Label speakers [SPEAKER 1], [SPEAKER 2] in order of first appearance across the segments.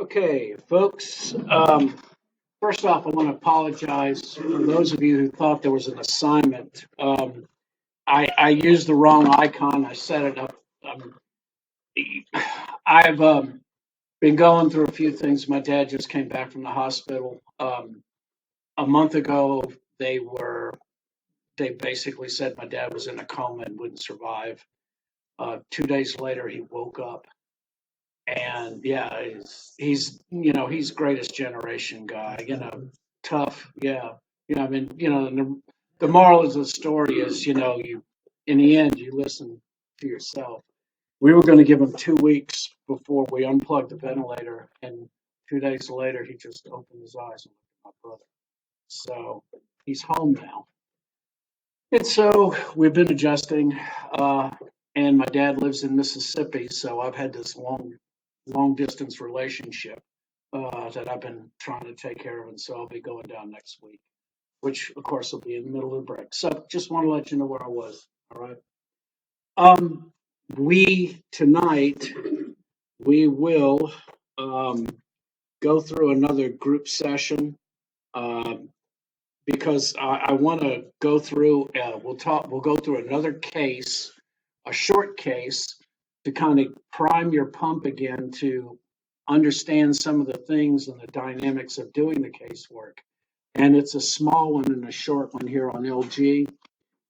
[SPEAKER 1] Okay, folks. First off, I want to apologize for those of you who thought there was an assignment. I used the wrong icon. I set it up. I've been going through a few things. My dad just came back from the hospital. A month ago, they basically said my dad was in a coma and wouldn't survive. 2 days later, he woke up. And yeah, he's greatest generation guy, tough. Yeah. I mean, the moral of the story is, you in the end you listen to yourself. We were going to give him 2 weeks before we unplugged the ventilator, and 2 days later he just opened his eyes and looked at my brother. So he's home now. And so we've been adjusting, and my dad lives in Mississippi, so I've had this long distance relationship that I've been trying to take care of, and so I'll be going down next week, which of course will be in the middle of the break. So just want to let you know where I was. All right. Um, we tonight we will go through another group session. Um, because I want to go through. We'll go through another case, a short case, to kind of prime your pump again to understand some of the things and the dynamics of doing the casework. And it's a small one and a short one here on LG.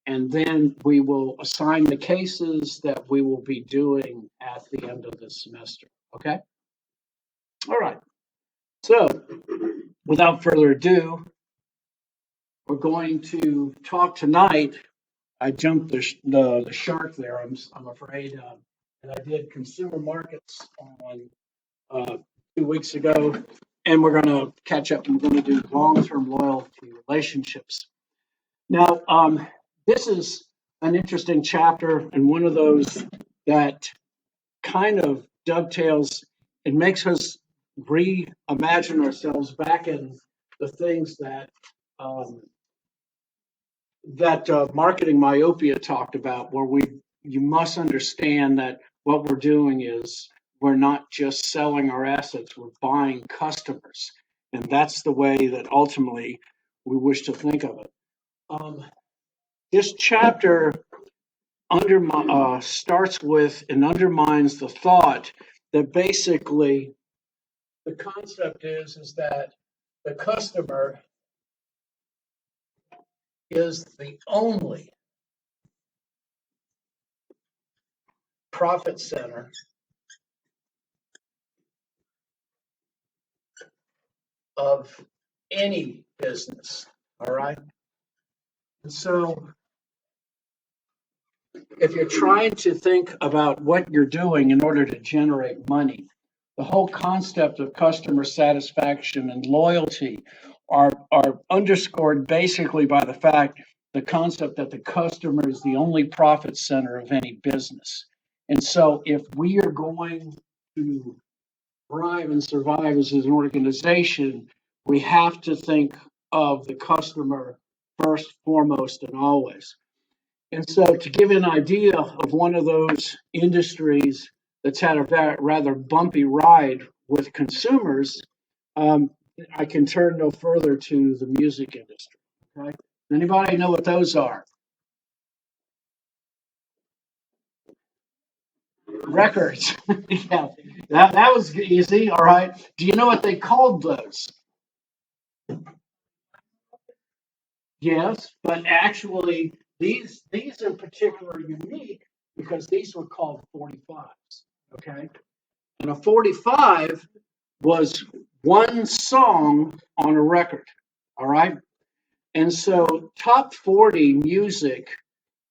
[SPEAKER 1] And then we will assign the cases that we will be doing at the end of the semester. Okay. All right. So without further ado, we're going to talk tonight. I jumped the shark there. I'm afraid, and I did consumer markets on 2 weeks ago, and we're going to catch up. And we're going to do long-term loyalty relationships. Now, this is an interesting chapter, and one of those that kind of dovetails and makes us reimagine ourselves back in the things um, that marketing myopia talked about, where you must understand that what we're doing is we're not just selling our assets, we're buying customers. And that's the way that ultimately we wish to think of it. This chapter starts with and undermines the thought that basically the concept is that the customer is the only profit center of any business. All right. And so if you're trying to think about what you're doing in order to generate money, the whole concept of customer satisfaction and loyalty are underscored basically by the concept that the customer is the only profit center of any business. And so if we are going to thrive and survive as an organization, we have to think of the customer first, foremost, and always. And so, to give you an idea of one of those industries that's had a rather bumpy ride with consumers, um, I can turn no further to the music industry. Okay, anybody know what those are? Records. Yeah, that was easy. All right. Do you know what they called those? Yes, but actually, these in particular are unique because these were called 45s. Okay, and a 45 was one song on a record. All right, and so top 40 music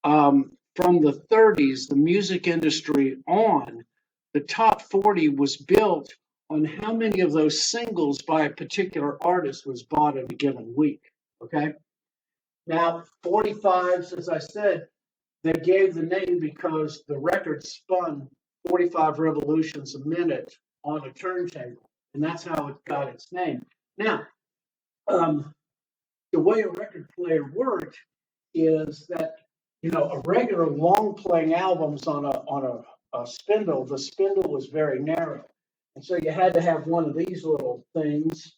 [SPEAKER 1] from the 30s, the music industry on, the top 40 was built on how many of those singles by a particular artist was bought in a given week. Okay. Now, 45s, as I said, they gave the name because the record spun 45 revolutions a minute on a turntable, and that's how it got its name. Now, um, the way a record player worked is that a regular long playing albums on a spindle. The spindle was very narrow, And so you had to have one of these little things,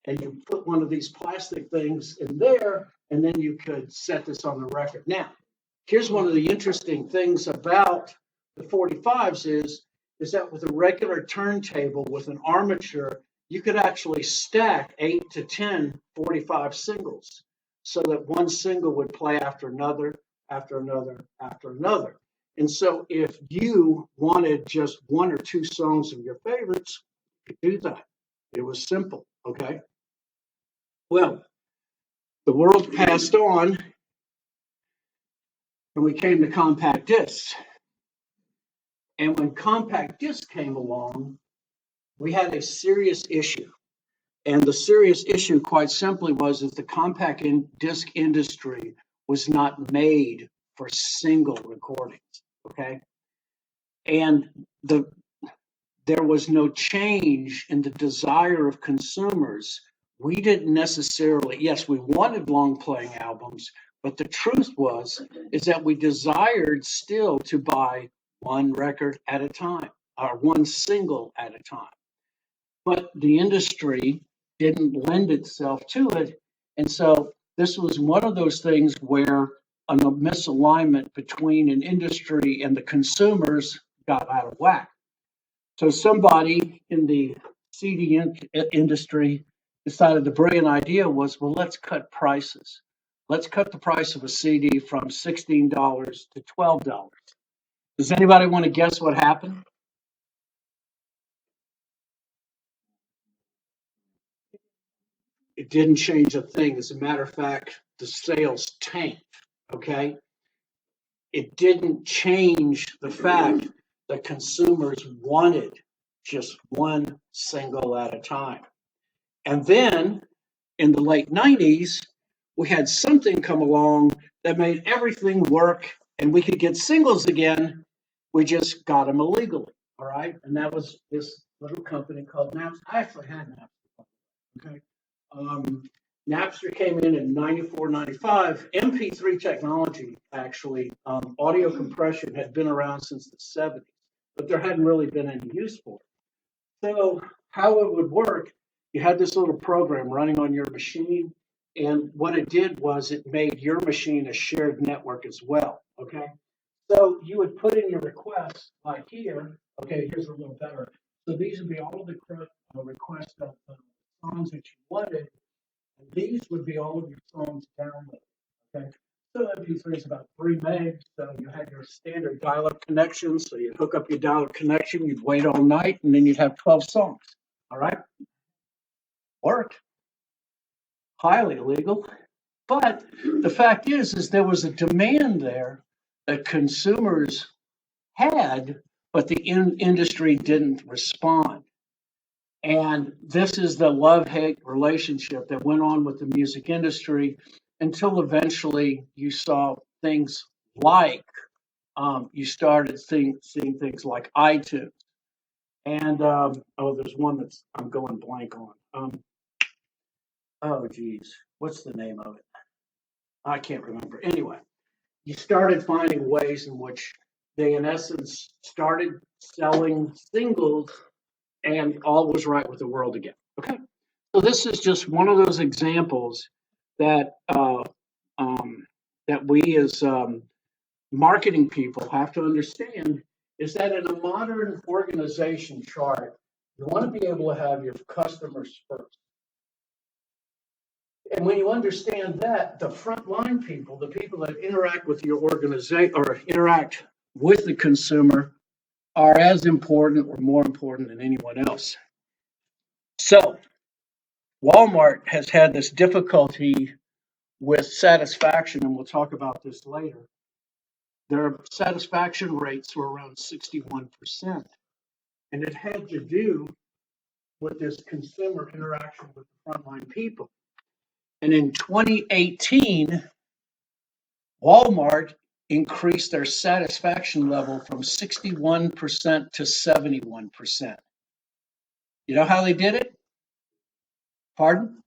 [SPEAKER 1] and you put one of these plastic things in there, and then you could set this on the record. Now, here's one of the interesting things about the 45s is that with a regular turntable with an armature, you could actually stack 8 to 10 45 singles so that one single would play after another, after another, after another. And so if you wanted just one or two songs of your favorites, you could do that. It was simple, okay? Well, the world passed on and we came to compact discs. And when compact disc came along, we had a serious issue. And the serious issue, quite simply, was that the compact disc industry was not made for single recordings. Okay, and there was no change in the desire of consumers. We didn't necessarily, yes, we wanted long playing albums, but the truth is that we desired still to buy one record at a time or one single at a time. But the industry didn't lend itself to it. And so this was one of those things where a misalignment between an industry and the consumers got out of whack. So somebody in the CD industry decided the brilliant idea was, well, let's cut prices. Let's cut the price of a CD from $16 to $12. Does anybody want to guess what happened? It didn't change a thing. As a matter of fact, the sales tanked. Okay. It didn't change the fact that consumers wanted just one single at a time. And then in the late 90s, we had something come along that made everything work and we could get singles again. We just got them illegally. All right. And that was this little company called Napster. I actually had Napster. Okay. Napster came in 94, 95. MP3 technology, actually, audio compression had been around since the 70s, but there hadn't really been any use for it. So how it would work, you had this little program running on your machine, and what it did was it made your machine a shared network as well, okay? So you would put in your requests, like here, okay, here's a little better. So these would be all of the requests of songs that you wanted, and these would be all of your songs downloaded, okay? So MP3 is about 3 megs. So you had your standard dial-up connection. So you'd hook up your dial-up connection, you'd wait all night, and then you'd have 12 songs. All right? Worked. Highly illegal. But the fact is there was a demand there that consumers had, but the industry didn't respond. And this is the love-hate relationship that went on with the music industry until eventually you saw things like you started seeing things like iTunes. And there's one that's I'm going blank on. Oh, geez, what's the name of it? I can't remember. Anyway, you started finding ways in which they, in essence, started selling singles, and all was right with the world again. Okay, so this is just one of those examples that that we as marketing people have to understand is that in a modern organization chart, you want to be able to have your customers first. And when you understand that, the frontline people, the people that interact with your organization or interact with the consumer, are as important or more important than anyone else. So, Walmart has had this difficulty with satisfaction, and we'll talk about this later. Their satisfaction rates were around 61%. And it had to do with this consumer interaction with the frontline people. And in 2018, Walmart increased their satisfaction level from 61% to 71%. You know how they did it? Pardon?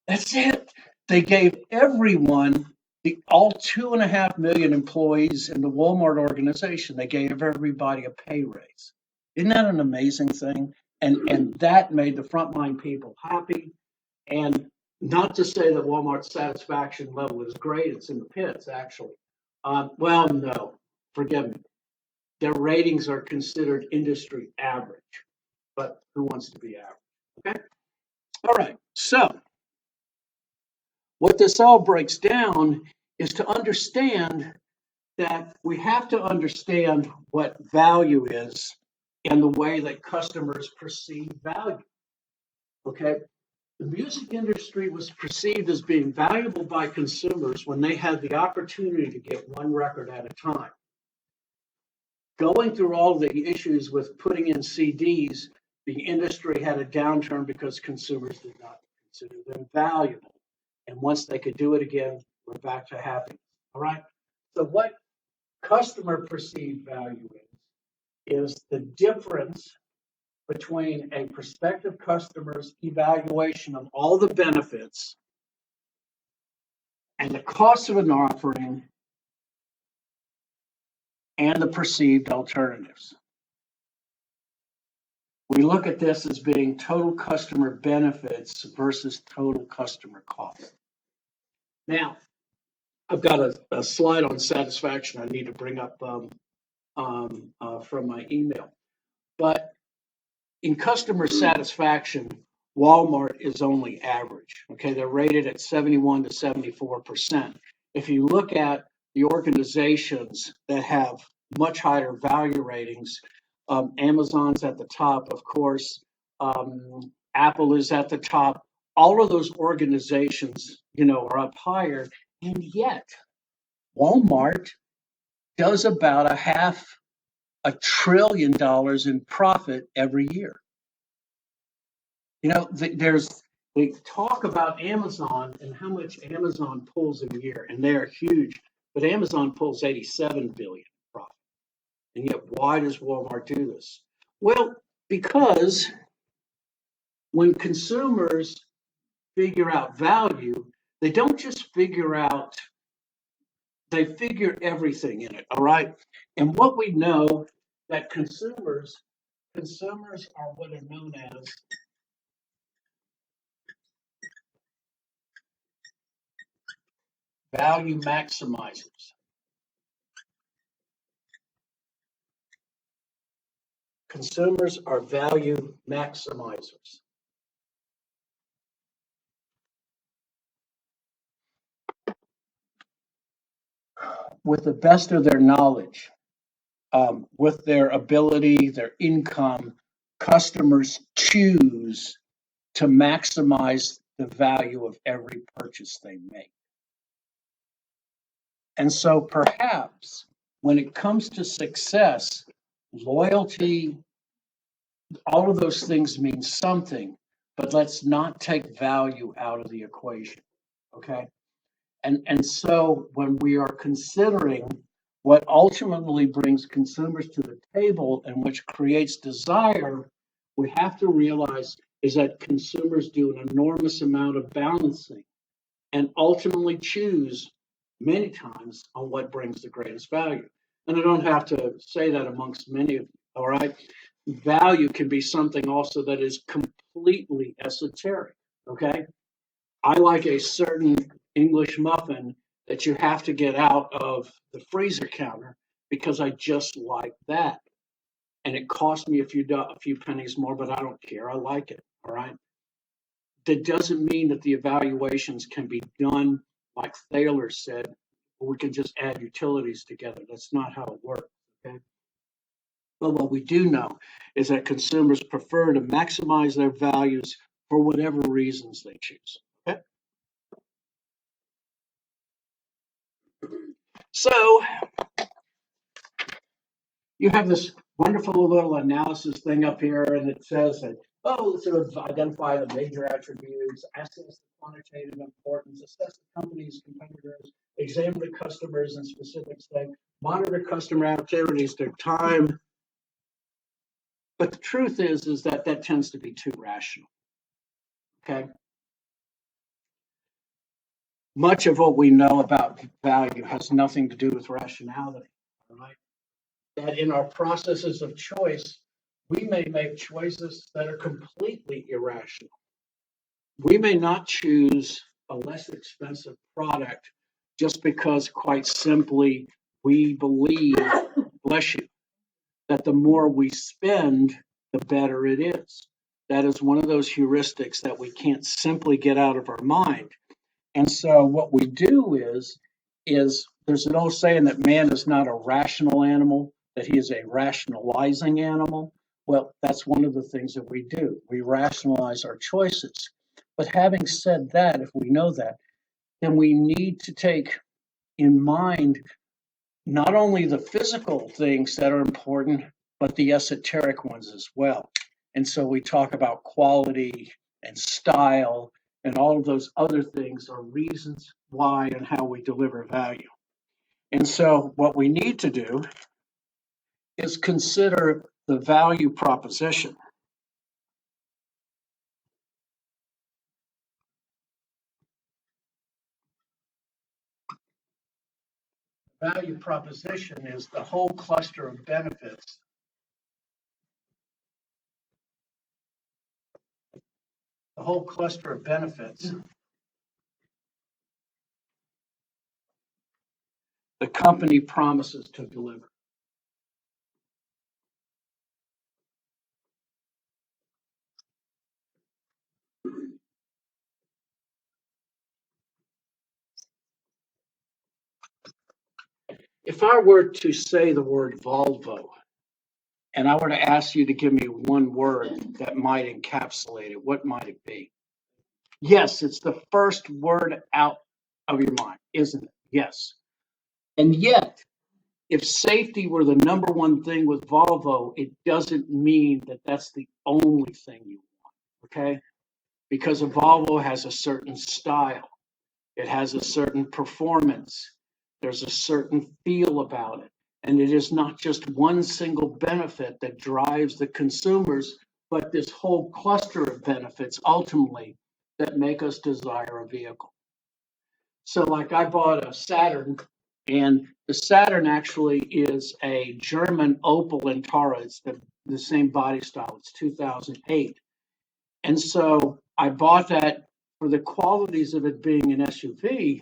[SPEAKER 1] That's it. They gave everyone, all 2.5 million employees in the Walmart organization, they gave everybody a pay raise. Isn't that an amazing thing? And that made the frontline people happy. And not to say that Walmart's satisfaction level is great, it's in the pits, actually. Well, no, forgive me. Their ratings are considered industry average, but who wants to be average? Okay. All right. So, what this all breaks down is to understand that we have to understand what value is and the way that customers perceive value. Okay. The music industry was perceived as being valuable by consumers when they had the opportunity to get one record at a time. Going through all the issues with putting in CDs, the industry had a downturn because consumers did not consider them valuable. And once they could do it again, we're back to happiness. All right. So, what customer perceived value is the difference between a prospective customer's evaluation of all the benefits and the cost of an offering and the perceived alternatives. We look at this as being total customer benefits versus total customer cost. Now, I've got a slide on satisfaction I need to bring up from my email. But in customer satisfaction, Walmart is only average. Okay, they're rated at 71 to 74%. If you look at the organizations that have much higher value ratings, Amazon's at the top, of course. Apple is at the top. All of those organizations, are up higher, and yet Walmart does about $500 billion in profit every year. They talk about Amazon and how much Amazon pulls a year, and they are huge. But Amazon pulls 87 billion profit, and yet why does Walmart do this? Well, because when consumers figure out value, they don't just figure out, they figure everything in it. All right, and what we know that consumers are what are known as value maximizers. Consumers are value maximizers. With the best of their knowledge, with their ability, their income, customers choose to maximize the value of every purchase they make. And so perhaps when it comes to success, loyalty, all of those things mean something, but let's not take value out of the equation. Okay. And so when we are considering what ultimately brings consumers to the table and which creates desire, we have to realize is that consumers do an enormous amount of balancing and ultimately choose many times on what brings the greatest value. And I don't have to say that amongst many of you, all right? Value can be something also that is completely esoteric, okay? I like a certain English muffin that you have to get out of the freezer counter because I just like that. And it cost me a few pennies more, but I don't care. I like it, all right? That doesn't mean that the evaluations can be done like Thaler said, we can just add utilities together. That's not how it works, okay? But what we do know is that consumers prefer to maximize their values for whatever reasons they choose, okay? So you have this wonderful little analysis thing up here, and it says that, sort of identify the major attributes, assess the quantitative importance, assess the company's competitors, examine the customers in specific state, monitor customer activities, their time. But the truth is that tends to be too rational. Okay. Much of what we know about value has nothing to do with rationality. All right. That in our processes of choice, we may make choices that are completely irrational. We may not choose a less expensive product just because, quite simply, we believe, bless you, that the more we spend, the better it is. That is one of those heuristics that we can't simply get out of our mind. And so what we do is there's an old saying that man is not a rational animal, that he is a rationalizing animal. Well, that's one of the things that we do. We rationalize our choices. But having said that, if we know that, then we need to take in mind not only the physical things that are important, but the esoteric ones as well. And so we talk about quality and style, and all of those other things are reasons why and how we deliver value. And so what we need to do is consider the value proposition. Value proposition is the whole cluster of benefits. The whole cluster of benefits the company promises to deliver. If I were to say the word Volvo, and I were to ask you to give me one word that might encapsulate it, what might it be? Yes, it's the first word out of your mind, isn't it? Yes. And yet, if safety were the number one thing with Volvo, it doesn't mean that that's the only thing you want, okay? Because a Volvo has a certain style, it has a certain performance, there's a certain feel about it. And it is not just one single benefit that drives the consumers, but this whole cluster of benefits ultimately that make us desire a vehicle. So, like, I bought a Saturn, and the Saturn actually is a German Opel Antara. It's the same body style. It's 2008. And so I bought that for the qualities of it being an SUV,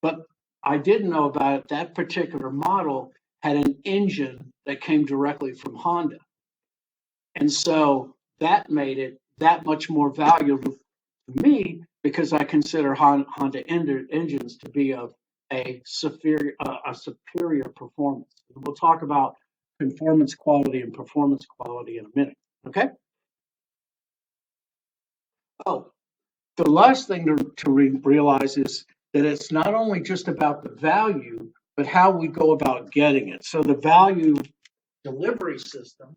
[SPEAKER 1] but I didn't know about it. That particular model had an engine that came directly from Honda. And so that made it that much more valuable to me because I consider Honda engines to be of a superior performance. We'll talk about conformance quality and performance quality in a minute. Okay. Oh, the last thing to realize is that it's not only just about the value, but how we go about getting it. So the value delivery system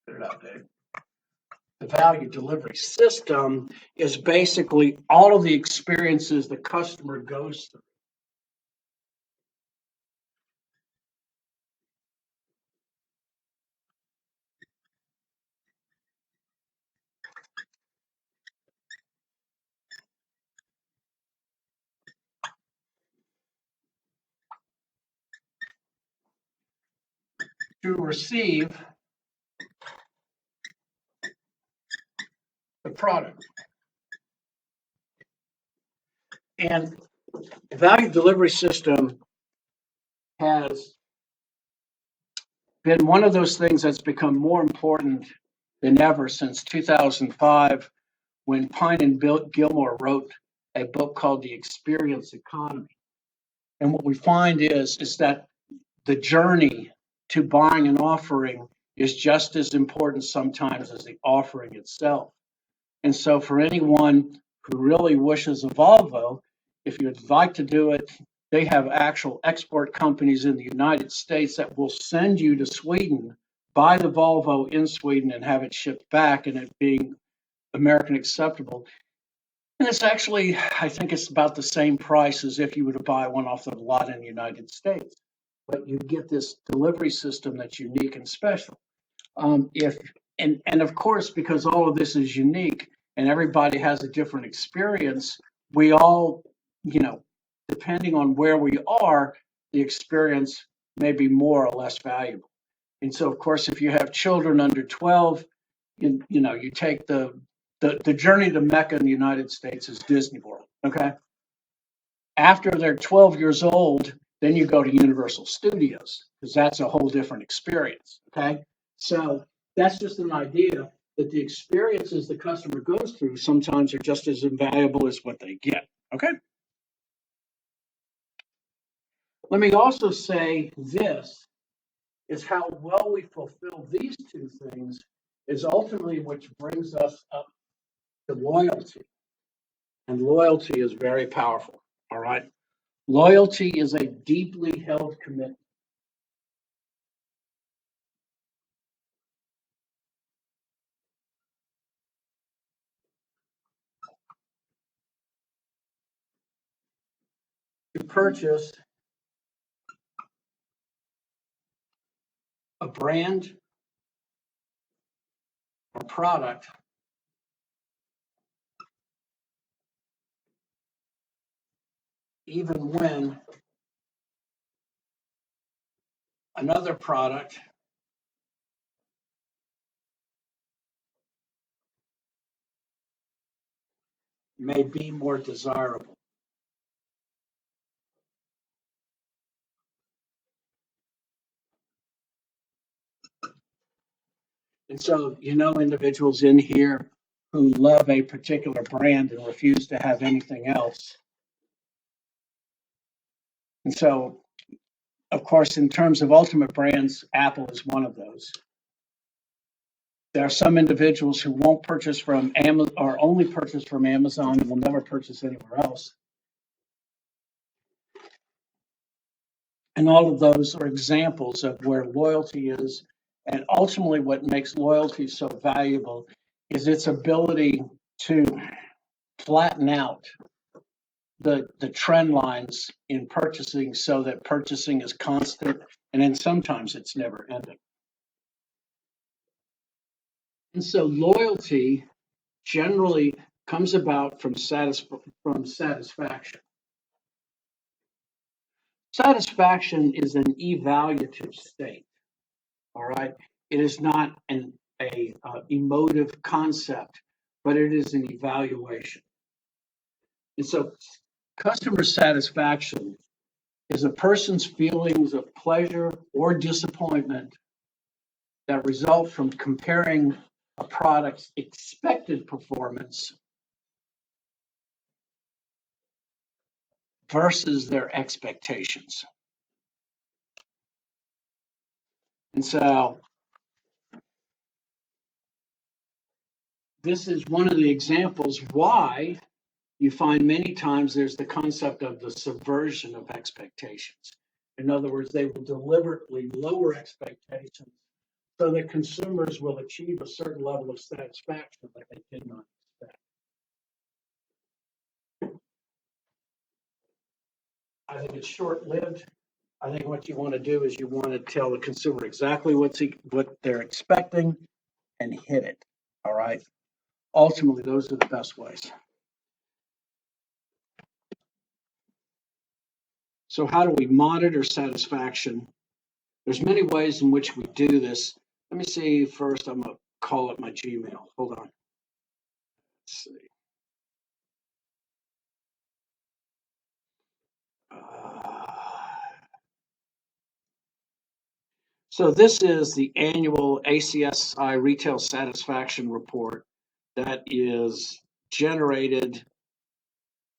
[SPEAKER 1] put it out there. The value delivery system is basically all of the experiences the customer goes through. To receive the product. And the value delivery system has been one of those things that's become more important than ever since 2005 when Pine and Gilmore wrote a book called The Experience Economy. And what we find is that the journey to buying and offering is just as important sometimes as the offering itself. And so for anyone who really wishes a Volvo, if you'd like to do it, they have actual export companies in the United States that will send you to Sweden, buy the Volvo in Sweden and have it shipped back and it being American acceptable. And it's actually, I think it's about the same price as if you were to buy one off the lot in the United States. But you get this delivery system that's unique and special. If And of course, because all of this is unique and everybody has a different experience, we all, you know, depending on where we are, the experience may be more or less valuable. And so, of course, if you have children under 12, you take the journey to Mecca in the United States is Disney World. Okay. After they're 12 years old, then you go to Universal Studios because that's a whole different experience. Okay. So that's just an idea that the experiences the customer goes through sometimes are just as invaluable as what they get. Okay. Let me also say this is how well we fulfill these two things is ultimately which brings us up to loyalty. And loyalty is very powerful. All right. Loyalty is a deeply held commitment to purchase a brand or product even when another product may be more desirable. And so, individuals in here who love a particular brand and refuse to have anything else. And so, of course, in terms of ultimate brands, Apple is one of those. There are some individuals who won't purchase from Amazon or only purchase from Amazon and will never purchase anywhere else. And all of those are examples of where loyalty is. And ultimately, what makes loyalty so valuable is its ability to flatten out the trend lines in purchasing so that purchasing is constant and then sometimes it's never ending. And so loyalty generally comes about from satisfaction. Satisfaction is an evaluative state. All right. It is not a emotive concept, but it is an evaluation. And so customer satisfaction is a person's feelings of pleasure or disappointment that result from comparing a product's expected performance versus their expectations. And so this is one of the examples why you find many times there's the concept of the subversion of expectations. In other words, they will deliberately lower expectations so that consumers will achieve a certain level of satisfaction that they did not expect. I think it's short-lived. I think what you want to do is you want to tell the consumer exactly what they're expecting and hit it. All right. Ultimately, those are the best ways. So how do we monitor satisfaction? There's many ways in which we do this. Let me see first. I'm going to call up my Gmail. Hold on. Let's see. So this is the annual ACSI Retail Satisfaction Report that is generated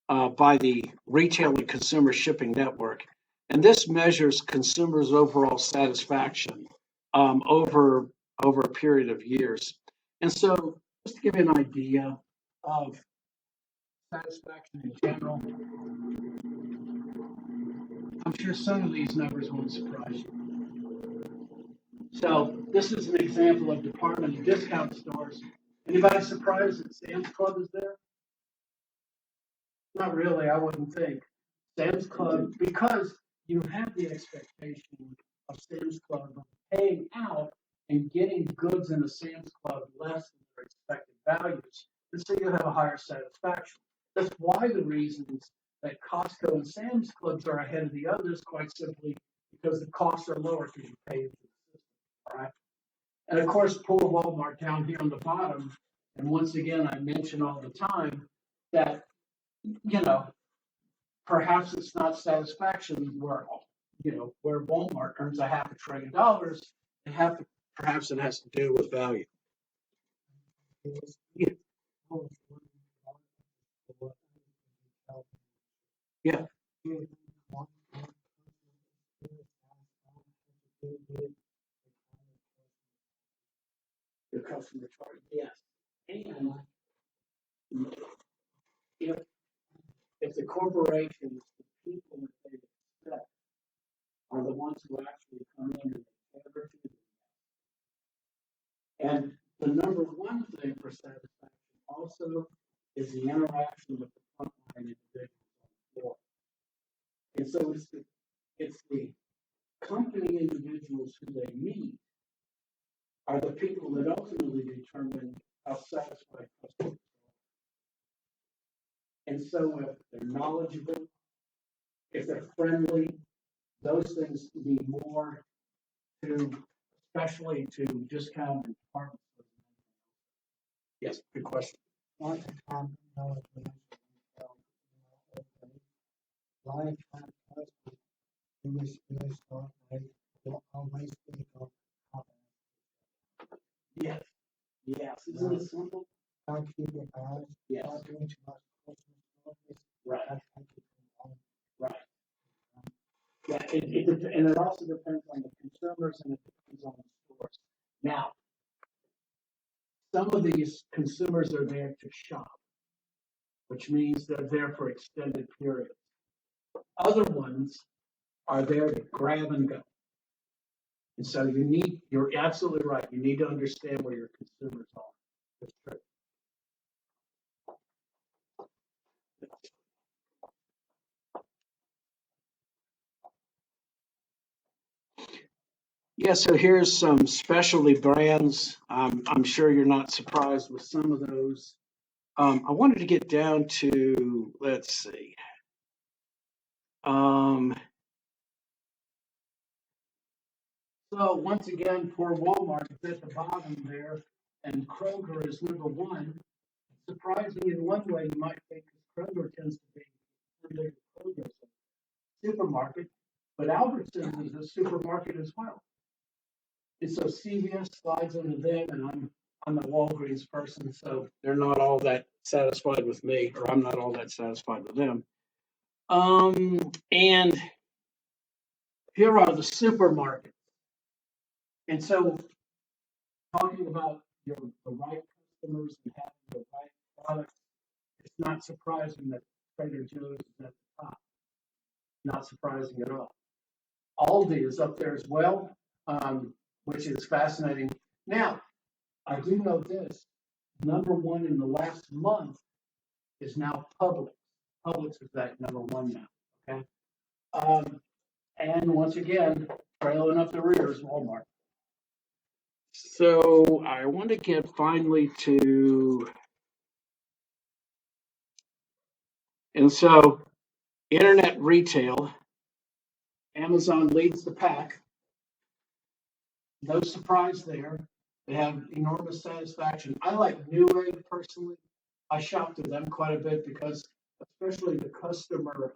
[SPEAKER 1] by the Retail and Consumer Shipping Network. And this measures consumers' overall satisfaction over a period of years. And so just to give you an idea of satisfaction in general, I'm sure some of these numbers won't surprise you. So this is an example of department and discount stores. Anybody surprised that Sam's Club is there? Not really, I wouldn't think. Sam's Club, because you have the expectation of Sam's Club paying out and getting goods in a Sam's Club less than their expected values. And so you have a higher satisfaction. That's why the reasons that Costco and Sam's Clubs are ahead of the others, quite simply because the costs are lower because you pay into the system. All right. And of course, poor Walmart down here on the bottom. And once again, I mention all the time that, you know, perhaps it's not satisfaction where, where Walmart earns a $500 billion, and perhaps it has to do with value. Yeah. Yeah. Your customer charge, yes. And if the corporations, the people that they expect are the ones who actually come in and ever do. And the number one thing for satisfaction also is the interaction with the frontline individuals on the floor. And so it's the company individuals who they meet are the people that ultimately determine how satisfied customers are. And so if they're knowledgeable, if they're friendly, those things mean more to, especially to discount and department stores. Yes, good question. Yes. Yes. Isn't it simple? Yes. Right. Right. Yeah, and it also depends on the consumers and it depends on the stores. Now, some of these consumers are there to shop, which means they're there for extended periods. Other ones are there to grab and go. And so you're absolutely right. You need to understand where your consumers are. That's true. Yeah, so here's some specialty brands. I'm sure you're not surprised with some of those. I wanted to get down to, let's see. So once again, poor Walmart is at the bottom there, and Kroger is number one. Surprising in one way, you might think Kroger tends to be Kroger is a supermarket, but Albertsons is a supermarket as well. And so CVS slides into them, and I'm a Walgreens person, so they're not all that satisfied with me, or I'm not all that satisfied with them. And here are the supermarkets. And so talking about the right customers and having the right products, it's not surprising that Trader Joe's is at the top. Not surprising at all. Aldi is up there as well, which is fascinating. Now, I do know this. Number one in the last month is now Publix. Publix is that number one now. Okay. And once again, trailing up the rear is Walmart. So I want to get finally to, and so internet retail, Amazon leads the pack. No surprise there. They have enormous satisfaction. I like Newegg personally. I shop through them quite a bit because, especially the customer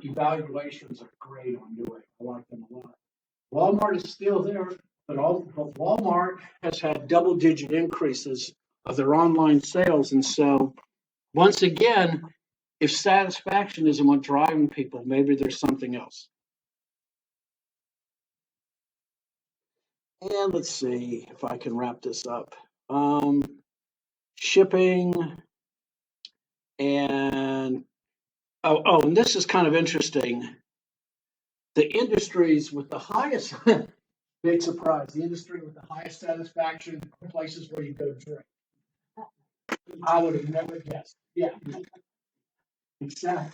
[SPEAKER 1] evaluations are great on Newegg. I like them a lot. Walmart is still there, but Walmart has had double-digit increases of their online sales, and so once again, if satisfaction isn't what's driving people, maybe there's something else. And let's see if I can wrap this up. Shipping and and this is kind of interesting. The industries with the highest, big surprise, the industry with the highest satisfaction, places where you go drink. I would have never guessed. Yeah, exactly.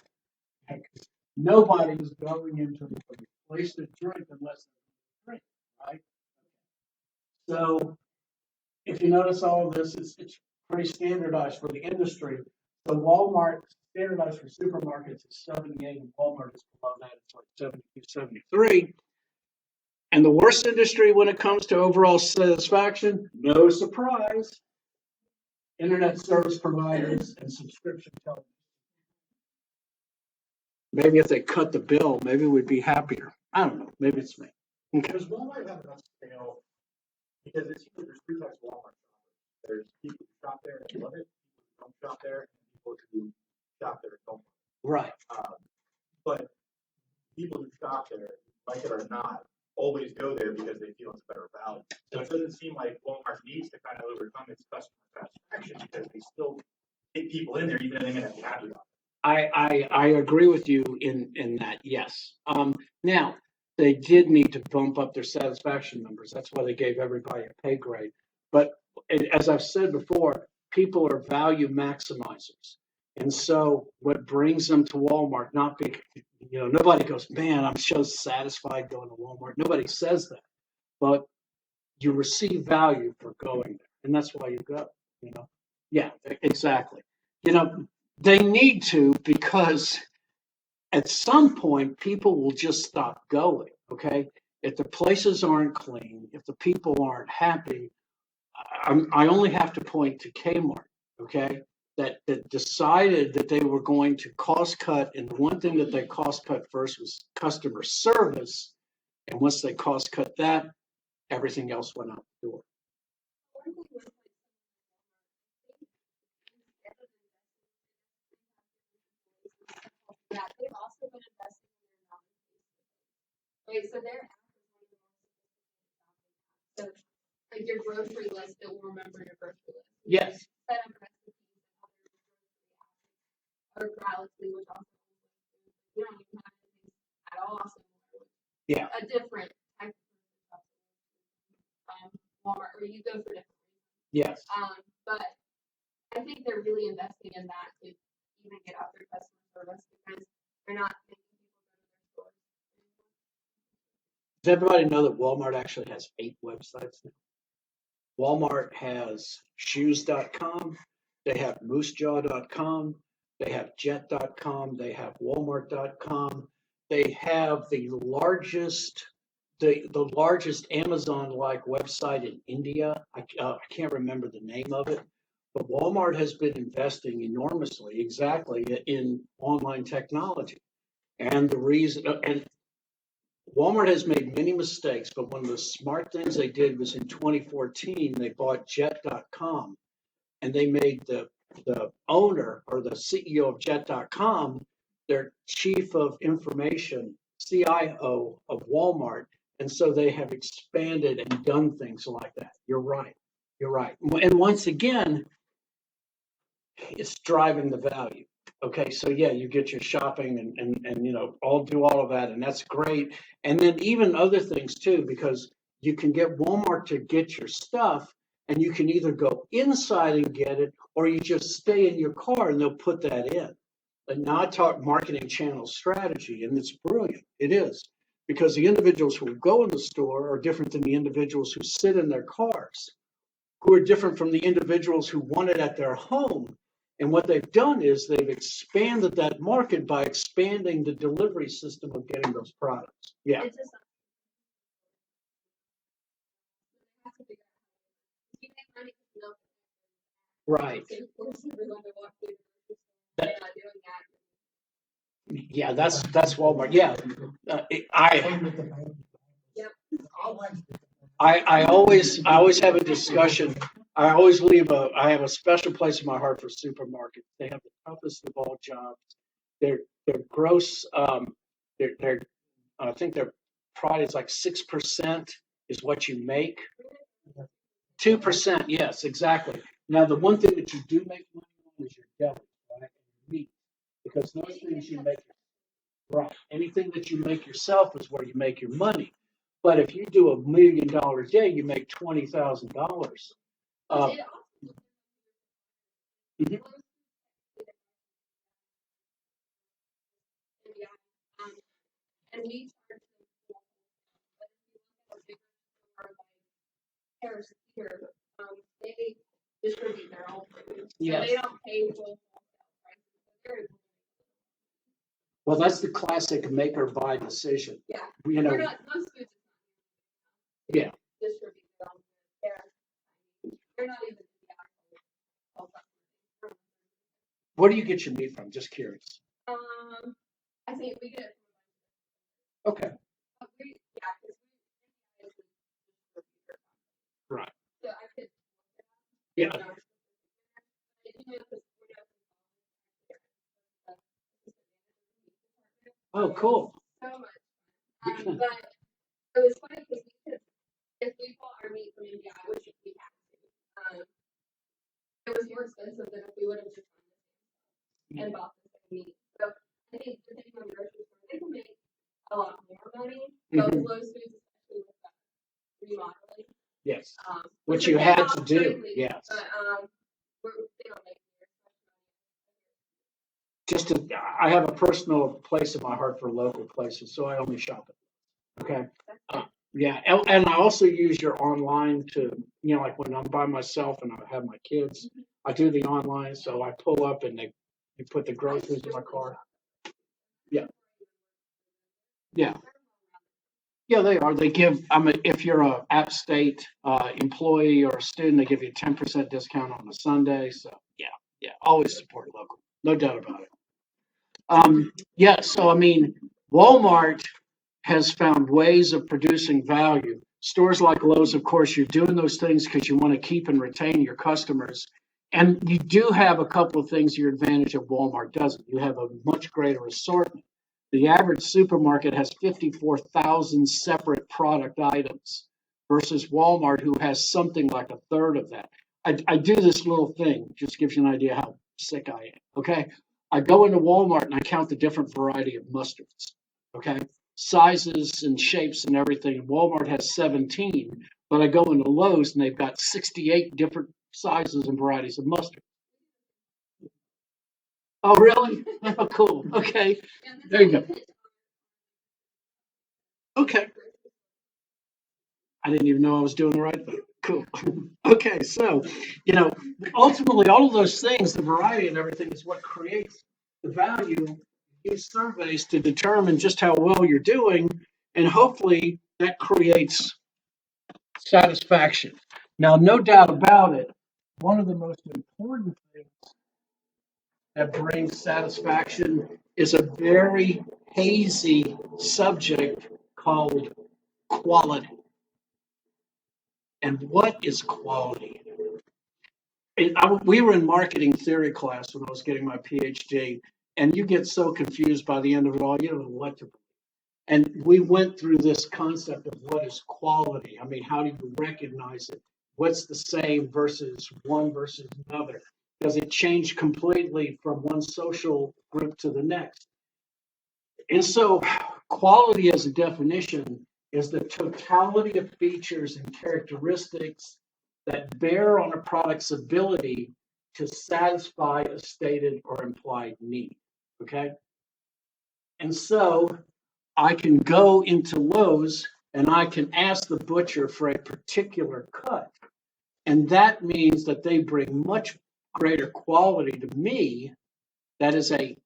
[SPEAKER 1] Nobody is going into a place to drink unless they drink. So if you notice all of this, it's pretty standardized for the industry. So Walmart standardized for supermarkets is 78, and Walmart is below that. It's like 72, 73. And the worst industry when it comes to overall satisfaction, no surprise, internet service providers and subscription television. Maybe if they cut the bill, maybe we'd be happier. I don't know. Maybe it's me. Okay.
[SPEAKER 2] Does Walmart have enough scale? Because it seems like there's three types of Walmart shoppers. There's people who shop there and love it, people who don't shop there, and people who shop there and don't.
[SPEAKER 1] Right.
[SPEAKER 2] But people who shop there, like it or not, always go there because they feel it's a better value. So it doesn't seem like Walmart needs to kind of overcome its customer satisfaction because they still get people in there even though they may not be happy about it.
[SPEAKER 1] I agree with you in that, yes. Now, they did need to bump up their satisfaction numbers. That's why they gave everybody a pay grade. But as I've said before, people are value maximizers. And so what brings them to Walmart, not big, nobody goes, man, I'm so satisfied going to Walmart. Nobody says that. But you receive value for going there. And that's why you go. Yeah, exactly. They need to, because at some point people will just stop going. Okay, if the places aren't clean, if the people aren't happy, I only have to point to Kmart. Okay, that decided that they were going to cost cut, and the one thing that they cost cut first was customer service, and once they cost cut that, everything else went out the door.
[SPEAKER 3] Yeah, they've also been investing in their non-Facebook. Right, so their app is one of the most sophisticated shopping apps. So like your grocery list, it will remember your grocery list.
[SPEAKER 1] Yes.
[SPEAKER 3] Set up recipes and other grocery apps. Or Galaxy, which also you don't even have anything at all similar.
[SPEAKER 1] Yeah.
[SPEAKER 3] A different type of Walmart, or you go for different reasons.
[SPEAKER 1] Yes.
[SPEAKER 3] But I think they're really investing in that to even get out their customer service because they're not making people go to their stores.
[SPEAKER 1] Does everybody know that Walmart actually has 8 websites now? Walmart has shoes.com, they have moosejaw.com, they have jet.com, they have walmart.com, they have the largest Amazon-like website in India. I can't remember the name of it, but Walmart has been investing enormously, exactly, in online technology. And the reason, and Walmart has made many mistakes, but one of the smart things they did was in 2014, they bought jet.com, and they made the owner or the CEO of jet.com their chief of information, CIO of Walmart. And so they have expanded and done things like that. You're right. You're right. And once again, it's driving the value. Okay, so yeah, you get your shopping and all do all of that, and that's great. And then even other things too, because you can get Walmart to get your stuff, and you can either go inside and get it, or you just stay in your car and they'll put that in. And now I talk marketing channel strategy, and it's brilliant. It is, because the individuals who go in the store are different than the individuals who sit in their cars, who are different from the individuals who want it at their home. And what they've done is they've expanded that market by expanding the delivery system of getting those products. Yeah.
[SPEAKER 3] It's just have to figure out how to make money because
[SPEAKER 1] Right.
[SPEAKER 3] everyone to walk through the
[SPEAKER 1] That-
[SPEAKER 3] not doing that.
[SPEAKER 1] Yeah, that's Walmart. Yeah,
[SPEAKER 3] Yep.
[SPEAKER 1] I always have a discussion. I always I have a special place in my heart for supermarkets. They have the toughest of all jobs. Their gross, I think their pride is like 6% is what you make. 2%, yes, exactly. Now, the one thing that you do make money on is your deli, right? Meat, because those things you make, right? Anything that you make yourself is where you make your money. But if you do $1 million a day, you make $20,000. Mhm.
[SPEAKER 3] And we charge them, but if you look at a bigger store like Harris here, they distribute their own food. So
[SPEAKER 1] Yes.
[SPEAKER 3] they don't pay full prices.
[SPEAKER 1] Well, that's the classic make or buy decision.
[SPEAKER 3] Yeah.
[SPEAKER 1] You know,
[SPEAKER 3] We're not, most foods
[SPEAKER 1] yeah.
[SPEAKER 3] distribute their own food. They're not even the actual.
[SPEAKER 1] Where do you get your meat from? Just curious.
[SPEAKER 3] I think we get.
[SPEAKER 1] Okay.
[SPEAKER 3] Yeah, because we is a distributor.
[SPEAKER 1] Right.
[SPEAKER 3] So I could.
[SPEAKER 1] Yeah. Oh, cool.
[SPEAKER 3] So much. But it was funny because if we bought our meat from India, which we had to, it was more expensive than if we would have just gone and bought the same meat. So I think depending on the grocery store, they can make a lot more money. But with Lowe's Foods, especially with the remodeling.
[SPEAKER 1] Yes.
[SPEAKER 3] Which
[SPEAKER 1] you had
[SPEAKER 3] off
[SPEAKER 1] to do.
[SPEAKER 3] greatly,
[SPEAKER 1] Yes.
[SPEAKER 3] But they don't make
[SPEAKER 1] Just to, I have a personal place in my heart for local places, so I only shop it. Okay. Yeah, and I also use your online to, like when I'm by myself and I have my kids, I do the online, so I pull up and you put the groceries in my car. Yeah. Yeah. Yeah, they are. They give, if you're a App State employee or a student, they give you a 10% discount on a Sunday. So yeah, always support local. No doubt about it. Yeah, so Walmart has found ways of producing value. Stores like Lowe's, of course, you're doing those things because you want to keep and retain your customers. And you do have a couple of things your advantage of Walmart doesn't. You have a much greater assortment. The average supermarket has 54,000 separate product items versus Walmart, who has something like a third of that. I do this little thing, just gives you an idea how sick I am. Okay. I go into Walmart and I count the different variety of mustards. Okay. Sizes and shapes and everything. Walmart has 17, but I go into Lowe's and they've got 68 different sizes and varieties of mustard. Oh, really? Oh, cool. Okay. There you go. Okay. I didn't even know I was doing the right thing. Cool. Okay. So, ultimately, all of those things, the variety and everything is what creates the value. Use surveys to determine just how well you're doing, and hopefully that creates satisfaction. Now, no doubt about it, one of the most important things that brings satisfaction is a very hazy subject called quality. And what is quality? We were in marketing theory class when I was getting my PhD, and you get so confused by the end of it all, you don't know what to. And we went through this concept of what is quality. How do you recognize it? What's the same versus one versus another? Does it change completely from one social group to the next? And so, quality as a definition is the totality of features and characteristics that bear on a product's ability to satisfy a stated or implied need. Okay? And so, I can go into Lowe's and I can ask the butcher for a particular cut. And that means that they bring much greater quality to me. That is a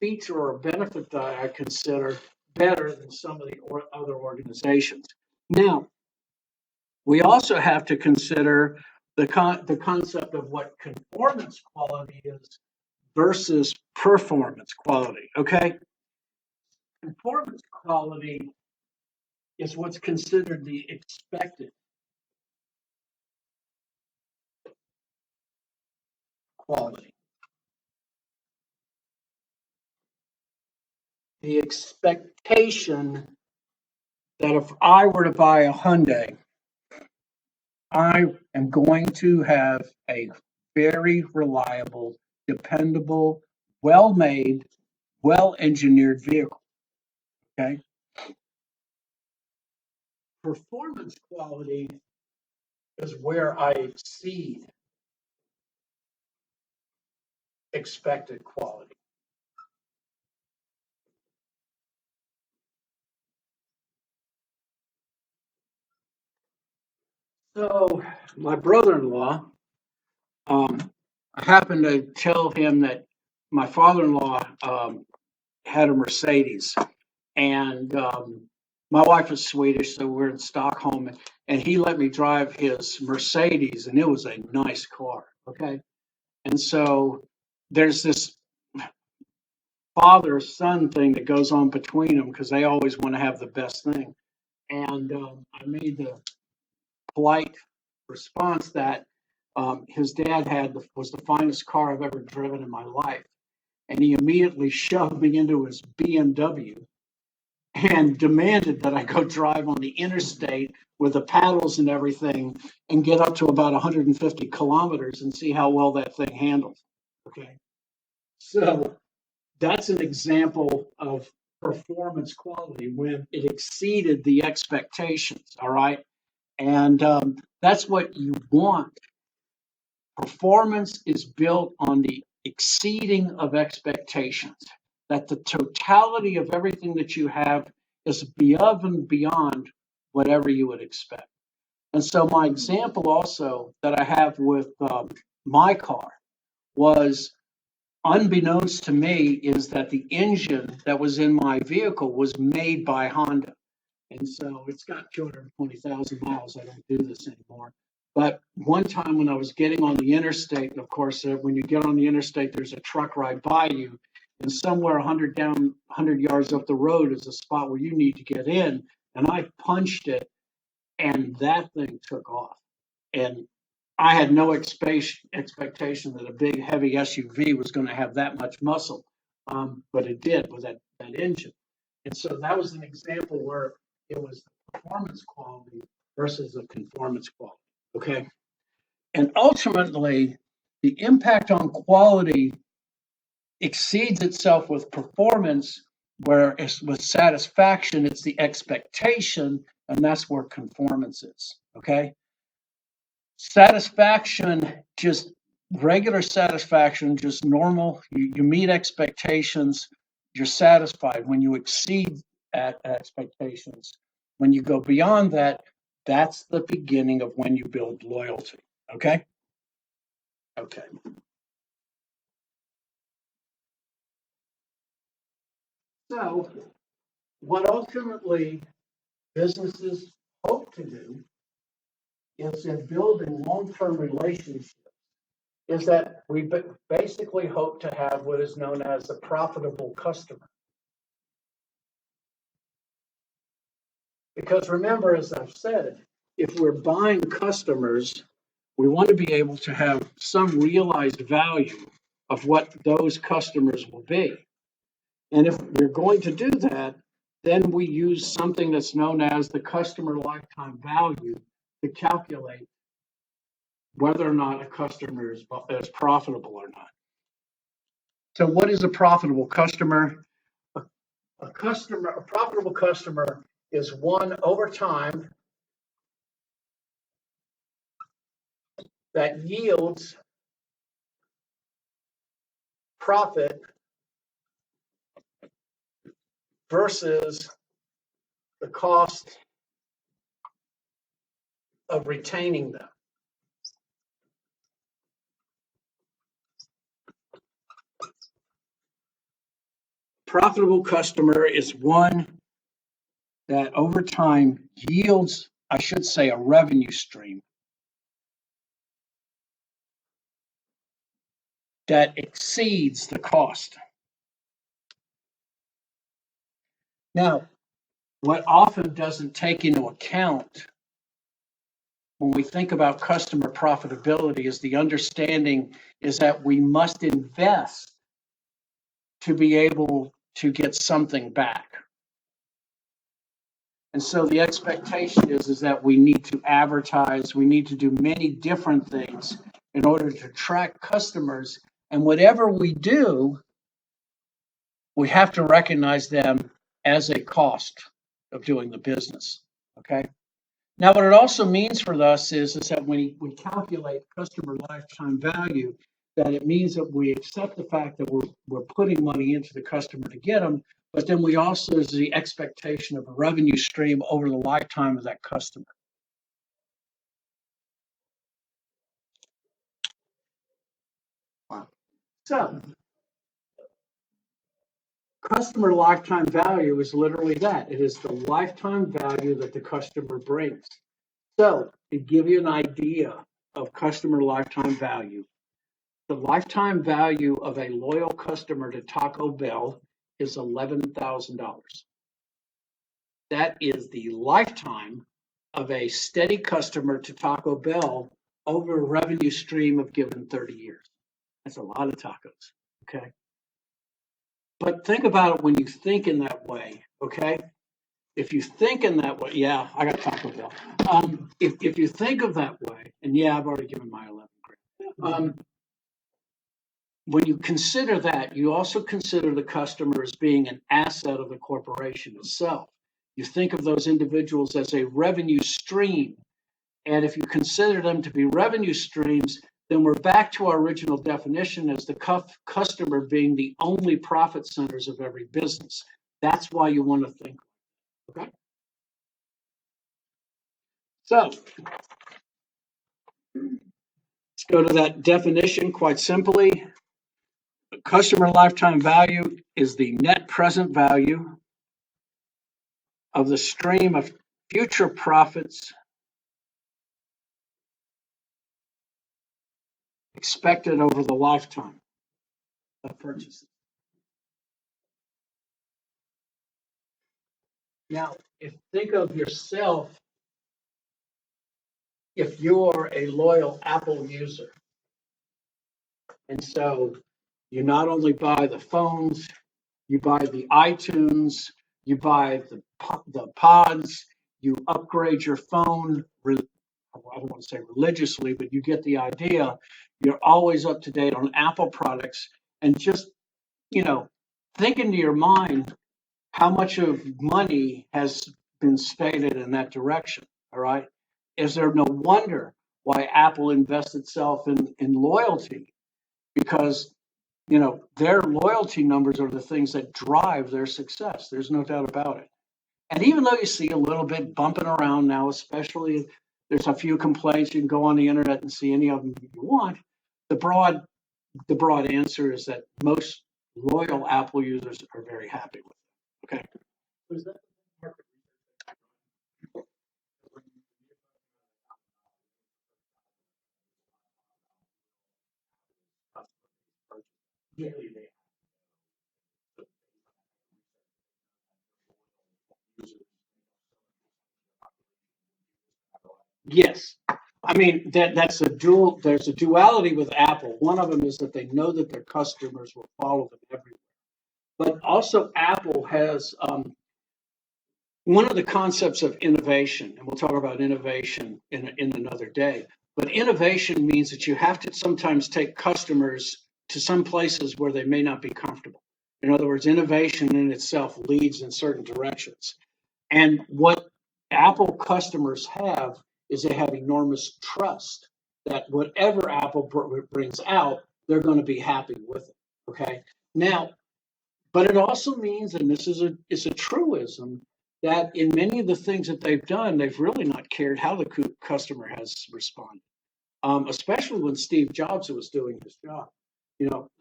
[SPEAKER 1] feature or a benefit that I consider better than some of the other organizations. Now, we also have to consider the concept of what conformance quality is versus performance quality. Okay, conformance quality is what's considered the expected quality. The expectation that if I were to buy a Hyundai, I am going to have a very reliable, dependable, well made, well engineered vehicle. Okay. Performance quality is where I exceed expected quality. So my brother-in-law, I happened to tell him that my father-in-law had a Mercedes, and my wife is Swedish, so we're in Stockholm, and he let me drive his Mercedes, and it was a nice car. Okay, and so there's this father-son thing that goes on between them because they always want to have the best thing. And I made the polite response that his dad was the finest car I've ever driven in my life, and he immediately shoved me into his BMW and demanded that I go drive on the interstate with the paddles and everything and get up to about 150 kilometers and see how well that thing handled. Okay, so that's an example of performance quality when it exceeded the expectations. All right, and that's what you want. Performance is built on the exceeding of expectations, that the totality of everything that you have is above and beyond whatever you would expect. And so, my example also that I have with my car was unbeknownst to me is that the engine that was in my vehicle was made by Honda. And so it's got 220,000 miles. I don't do this anymore. But one time when I was getting on the interstate, and of course, when you get on the interstate, there's a truck right by you. And somewhere 100 yards up the road is a spot where you need to get in. And I punched it, and that thing took off. And I had no expectation that a big, heavy SUV was going to have that much muscle. But it did with that engine. And so that was an example where it was the performance quality versus the conformance quality. Okay. And ultimately, the impact on quality exceeds itself with performance, whereas with satisfaction, it's the expectation, and that's where conformance is. Okay. Satisfaction, just regular satisfaction, just normal. You meet expectations, you're satisfied. When you exceed expectations, when you go beyond that, that's the beginning of when you build loyalty. Okay? Okay. So, what ultimately businesses hope to do is in building long term relationships is that we basically hope to have what is known as a profitable customer. Because remember, as I've said, if we're buying customers, we want to be able to have some realized value of what those customers will be. And if we're going to do that, then we use something that's known as the customer lifetime value to calculate whether or not a customer is profitable or not. So, what is a profitable customer? A profitable customer is one over time that yields profit versus the cost of retaining them. Profitable customer is one that over time yields, I should say, a revenue stream that exceeds the cost. Now, what often doesn't take into account when we think about customer profitability is the understanding is that we must invest to be able to get something back. And so the expectation is that we need to advertise, we need to do many different things in order to attract customers. And whatever we do, we have to recognize them as a cost of doing the business. Okay. Now, what it also means for us is that when we calculate customer lifetime value, that it means that we accept the fact that we're putting money into the customer to get them, but then we also is the expectation of a revenue stream over the lifetime of that customer. So customer lifetime value is literally that. It is the lifetime value that the customer brings. So to give you an idea of customer lifetime value, the lifetime value of a loyal customer to Taco Bell is $11,000. That is the lifetime of a steady customer to Taco Bell over a revenue stream of given 30 years. That's a lot of tacos. Okay. But think about it when you think in that way. Okay. If you think in that way, yeah, I got Taco Bell. If you think of that way, and yeah, I've already given my 11 grand. When you consider that, you also consider the customer as being an asset of the corporation itself. You think of those individuals as a revenue stream. And if you consider them to be revenue streams, then we're back to our original definition as the customer being the only profit centers of every business. That's why you want to think. Okay. So let's go to that definition quite simply. Customer lifetime value is the net present value of the stream of future profits expected over the lifetime of purchases. Now, think of yourself if you're a loyal Apple user. And so you not only buy the phones, you buy the iTunes, you buy the pods, you upgrade your phone. I don't want to say religiously, but you get the idea. You're always up to date on Apple products, and just think into your mind how much of money has been stated in that direction. All right, is there no wonder why Apple invests itself in loyalty? Because their loyalty numbers are the things that drive their success. There's no doubt about it. And even though you see a little bit bumping around now, especially there's a few complaints, you can go on the internet and see any of them you want. The broad answer is that most loyal Apple users are very happy with it. Okay.
[SPEAKER 2] Was that market research?
[SPEAKER 1] Yeah. Yes. I mean, that's there's a duality with Apple. One of them is that they know that their customers will follow them everywhere. But also Apple has one of the concepts of innovation, and we'll talk about innovation in another day. But innovation means that you have to sometimes take customers to some places where they may not be comfortable. In other words, innovation in itself leads in certain directions. And what Apple customers have is they have enormous trust that whatever Apple brings out, they're going to be happy with it. Okay. Now, but it also means, and this is a truism, that in many of the things that they've done, they've really not cared how the customer has responded, especially when Steve Jobs was doing his job.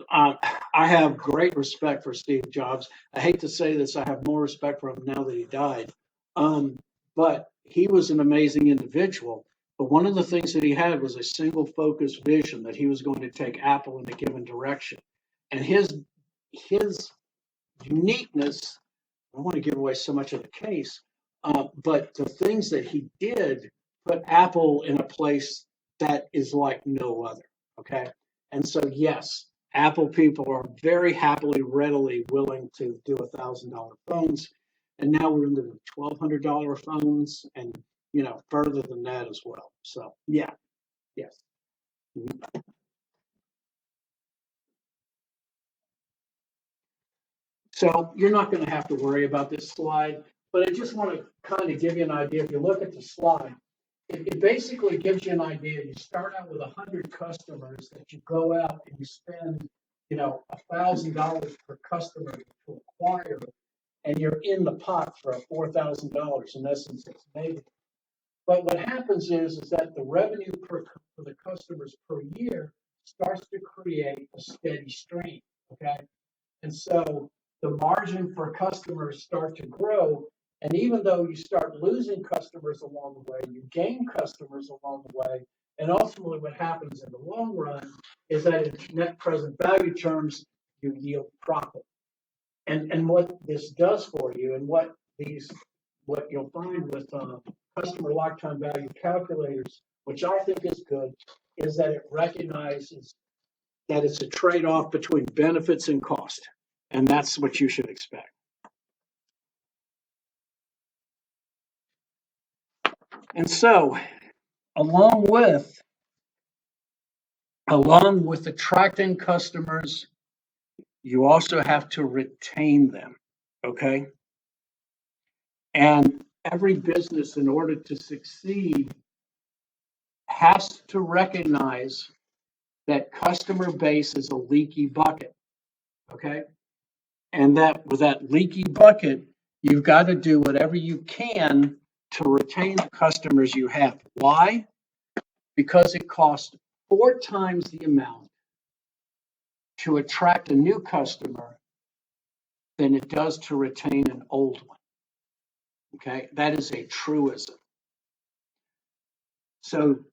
[SPEAKER 1] I have great respect for Steve Jobs. I hate to say this, I have more respect for him now that he died. But he was an amazing individual. But one of the things that he had was a single focused vision that he was going to take Apple in a given direction. And his uniqueness, I don't want to give away so much of the case, but the things that he did put Apple in a place that is like no other. Okay. And so, yes, Apple people are very happily, readily willing to do $1,000 phones. And now we're into the $1,200 phones and, further than that as well. So, yeah, yes. So you're not going to have to worry about this slide, but I just want to kind of give you an idea. If you look at the slide, it basically gives you an idea. You start out with 100 customers that you go out and you spend, $1,000 per customer to acquire, and you're in the pot for $4,000. In essence, it's negative. But what happens is that the revenue for the customers per year
[SPEAKER 4] starts to create a steady stream, okay? And so the margin for customers start to grow. And even though you start losing customers along the way, you gain customers along the way. And ultimately what happens in the long run is that in net present value terms, you yield profit. And what this does for you and what you'll find with customer lifetime value calculators, which I think is good, is that it recognizes that it's a trade-off between benefits and cost. And that's what you should expect. And so, along with attracting customers, you also have to retain them, okay? And every business, in order to succeed, has to recognize that customer base is a leaky bucket, okay? And that with that leaky bucket, you've got to do whatever you can to retain the customers you have. Why? Because it costs 4 times the amount to attract a new customer than it does to retain an old one. Okay, that is a truism. So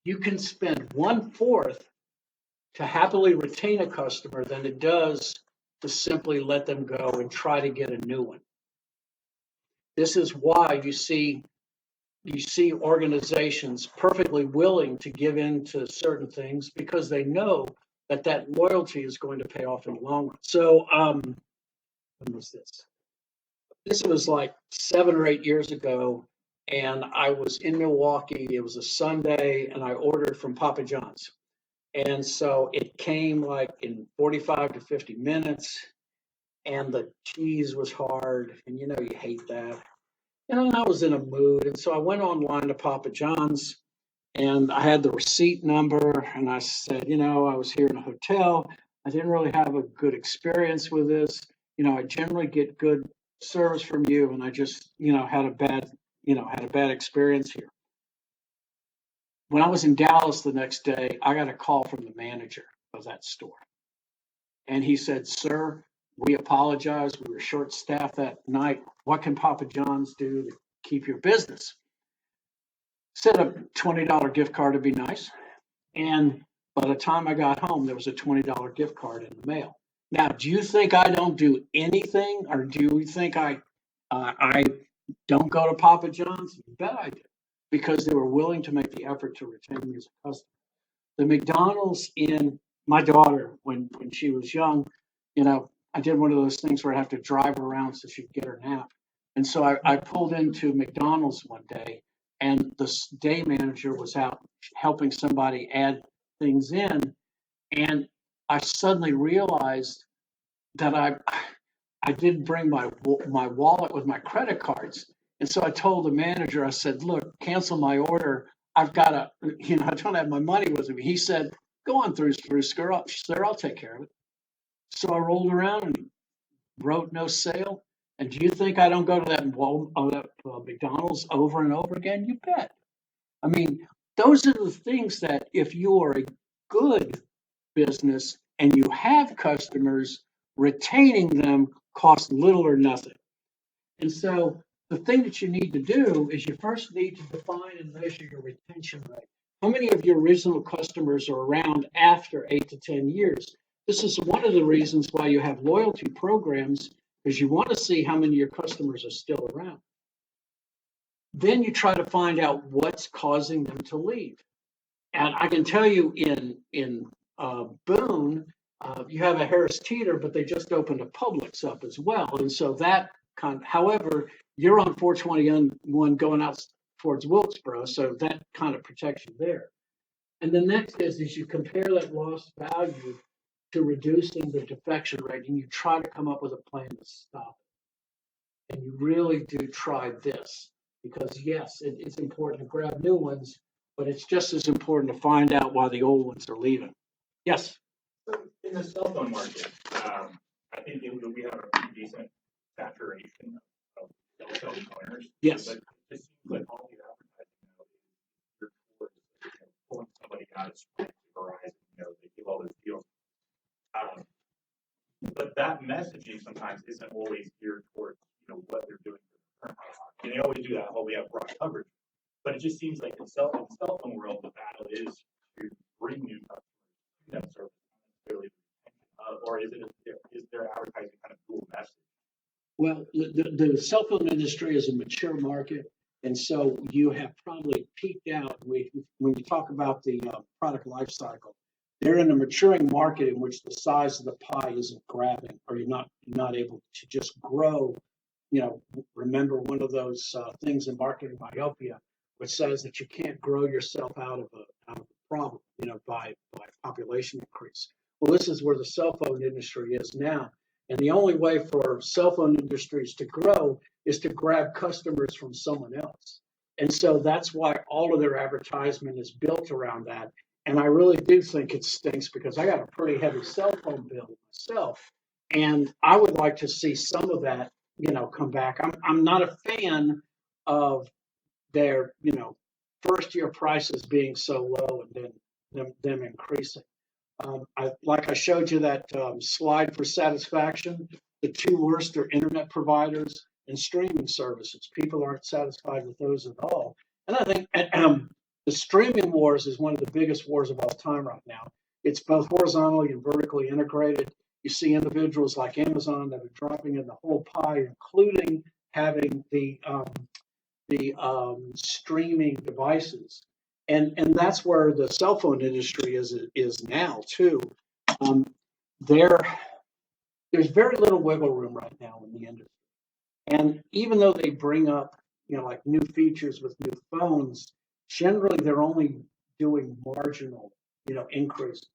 [SPEAKER 4] you can spend 1/4 to happily retain a customer than it does to simply let them go and try to get a new one. This is why you see organizations perfectly willing to give in to certain things because they know that that loyalty is going to pay off in the long run. So, when was this? This was like 7 or 8 years ago, and I was in Milwaukee. It was a Sunday, and I ordered from Papa John's. And so it came like in 45 to 50 minutes, and the cheese was hard, and you hate that. And I was in a mood, and so I went online to Papa John's, and I had the receipt number, and I said, I was here in a hotel. I didn't really have a good experience with this. I generally get good service from you, and I just, had a bad experience here. When I was in Dallas the next day, I got a call from the manager of that store. And he said, "Sir, we apologize. We were short-staffed that night. What can Papa John's do to keep your business?" Said a $20 gift card would be nice. And by the time I got home, there was a $20 gift card in the mail. Now, do you think I don't do anything, or do you think I don't go to Papa John's? You bet I do, because they were willing to make the effort to retain me as a customer. The McDonald's in my daughter, when she was young, I did one of those things where I have to drive her around so she'd get her nap. And so I pulled into McDonald's one day, and the day manager was out helping somebody add things in. And I suddenly realized that I didn't bring my wallet with my credit cards. And so I told the manager, I said, "Look, cancel my order. I've got to, I don't have my money with me." He said, "Go on through, sir. I'll take care of it." So I rolled around and wrote no sale. And do you think I don't go to that McDonald's over and over again? You bet. I mean, those are the things that if you are a good business and you have customers, retaining them costs little or nothing. And so the thing that you need to do is you first need to define and measure your retention rate. How many of your original customers are around after 8 to 10 years? This is one of the reasons why you have loyalty programs, because you want to see how many of your customers are still around. Then you try to find out what's causing them to leave. And I can tell you in Boone, you have a Harris Teeter, but they just opened a Publix up as well. And so however, you're on 421 going out towards Wilkesboro, so that kind of protects you there. And the next is you compare that lost value to reducing the defection rate, and you try to come up with a plan to stop it. And you really do try this, because yes, it's important to grab new ones, but it's just as important to find out why the old ones are leaving. Yes.
[SPEAKER 2] So in the cell phone market, I think we have a pretty decent saturation of cell phone owners.
[SPEAKER 4] Yes.
[SPEAKER 2] But it seems like all the advertising now is pulling somebody out of Sprint to Verizon messaging sometimes isn't always geared towards, what they're doing for the current customer. And they always do that, we have broad coverage. But it just seems like in the cell phone world, the battle is to bring new customers to that service, not necessarily, or is their advertising kind of dual message?
[SPEAKER 4] Well, the cell phone industry is a mature market, and so you have probably peaked out. When you talk about the product life cycle, they're in a maturing market in which the size of the pie isn't grabbing, or you're not able to just grow. Remember one of those things in marketing myopia, which says that you can't grow yourself out of a problem, by population increase. Well, this is where the cell phone industry is now. And the only way for cell phone industries to grow is to grab customers from someone else. And so that's why all of their advertisement is built around that. And I really do think it stinks because I got a pretty heavy cell phone bill myself. And I would like to see some of that, come back. I'm not a fan of their, first year prices being so low and then them increasing. I showed you that slide for satisfaction. The two worst are internet providers and streaming services. People aren't satisfied with those at all. And I think the streaming wars is one of the biggest wars of all time right now. It's both horizontally and vertically integrated. You see individuals like Amazon that are dropping in the whole pie, including having the streaming devices. And that's where the cell phone industry is now too. Um, there, there's very little wiggle room right now in the industry. And even though they bring up, like new features with new phones, generally they're only doing marginal, increases.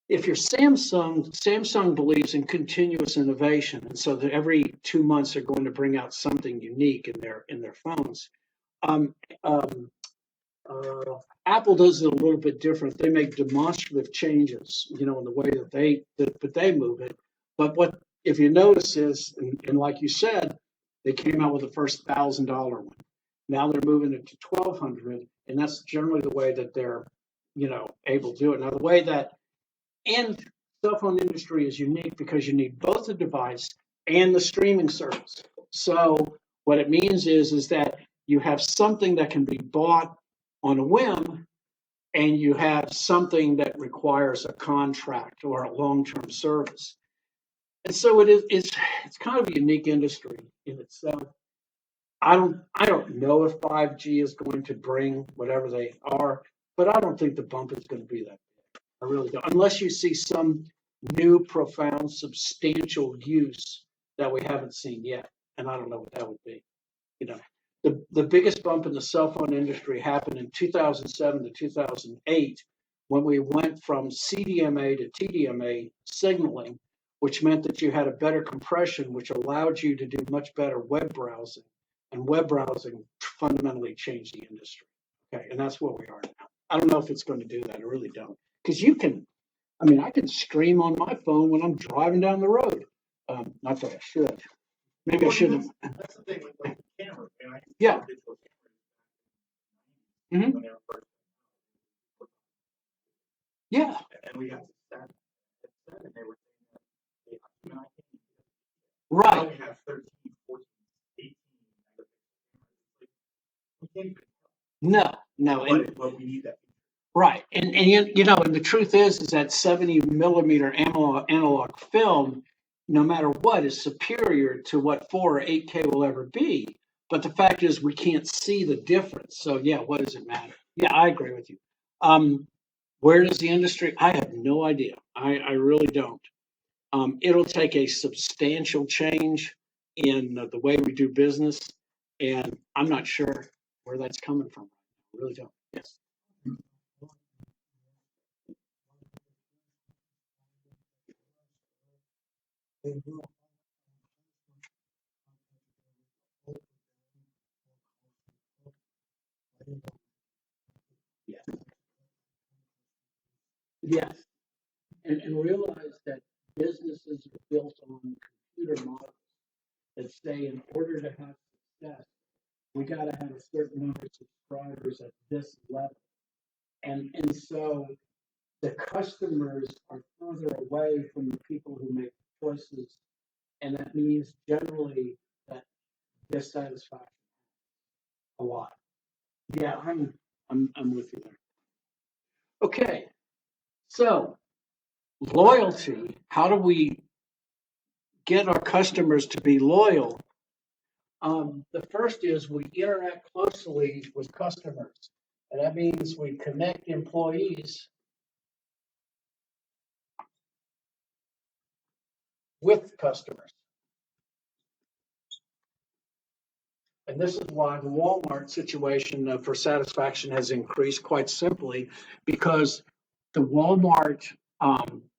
[SPEAKER 4] If you're Samsung believes in continuous innovation, and so that every 2 months they're going to bring out something unique in their phones. Um, um, Apple does it a little bit different. They make demonstrative changes, in the way that they move it. But what if you notice is, and like you said, they came out with the first $1,000 one. Now they're moving it to 1,200, and that's generally the way that they're, able to do it. Now the way that and cell phone industry is unique because you need both the device and the streaming service. So what it means is that you have something that can be bought on a whim, and you have something that requires a contract or a long-term service. And so it's kind of a unique industry in itself. I don't know if 5G is going to bring whatever they are, but I don't think the bump is going to be that big. I really don't. Unless you see some new, profound, substantial use that we haven't seen yet. And I don't know what that would be. You know, the biggest bump in the cell phone industry happened in 2007 to 2008 when we went from CDMA to TDMA signaling, which meant that you had a better compression, which allowed you to do much better web browsing. And web browsing fundamentally changed the industry. Okay, and that's where we are now. I don't know if it's going to do that. I really don't. Because I can stream on my phone when I'm driving down the road. Not that I should. Maybe I shouldn't.
[SPEAKER 2] That's the thing with like cameras, man.
[SPEAKER 4] Yeah.
[SPEAKER 2] Digital cameras
[SPEAKER 4] Mhm.
[SPEAKER 2] when they were first.
[SPEAKER 4] Yeah.
[SPEAKER 2] And we got to that, and they were saying that they I can't
[SPEAKER 4] Right.
[SPEAKER 2] only have 13, 14, 18 megapixel cameras. We can't even
[SPEAKER 4] No.
[SPEAKER 2] but we need that.
[SPEAKER 4] Right. And and the truth is that 70 millimeter analog film, no matter what, is superior to what 4 or 8K will ever be. But the fact is we can't see the difference. So yeah, what does it matter? Yeah, I agree with you. Where does the industry? I have no idea. I really don't. It'll take a substantial change in the way we do business, and I'm not sure where that's coming from. I really don't. Yes. Yes. Yes. And realize that businesses are built on computer models that say in order to have success, we got to have a certain number of subscribers at this level. And so the customers are further away from the people who make choices, and that means generally that dissatisfaction a lot. Yeah, I'm with you there. Okay, so loyalty. How do we get our customers to be loyal? The first is we interact closely with customers, and that means we connect employees with customers. And this is why the Walmart situation for satisfaction has increased quite simply because the Walmart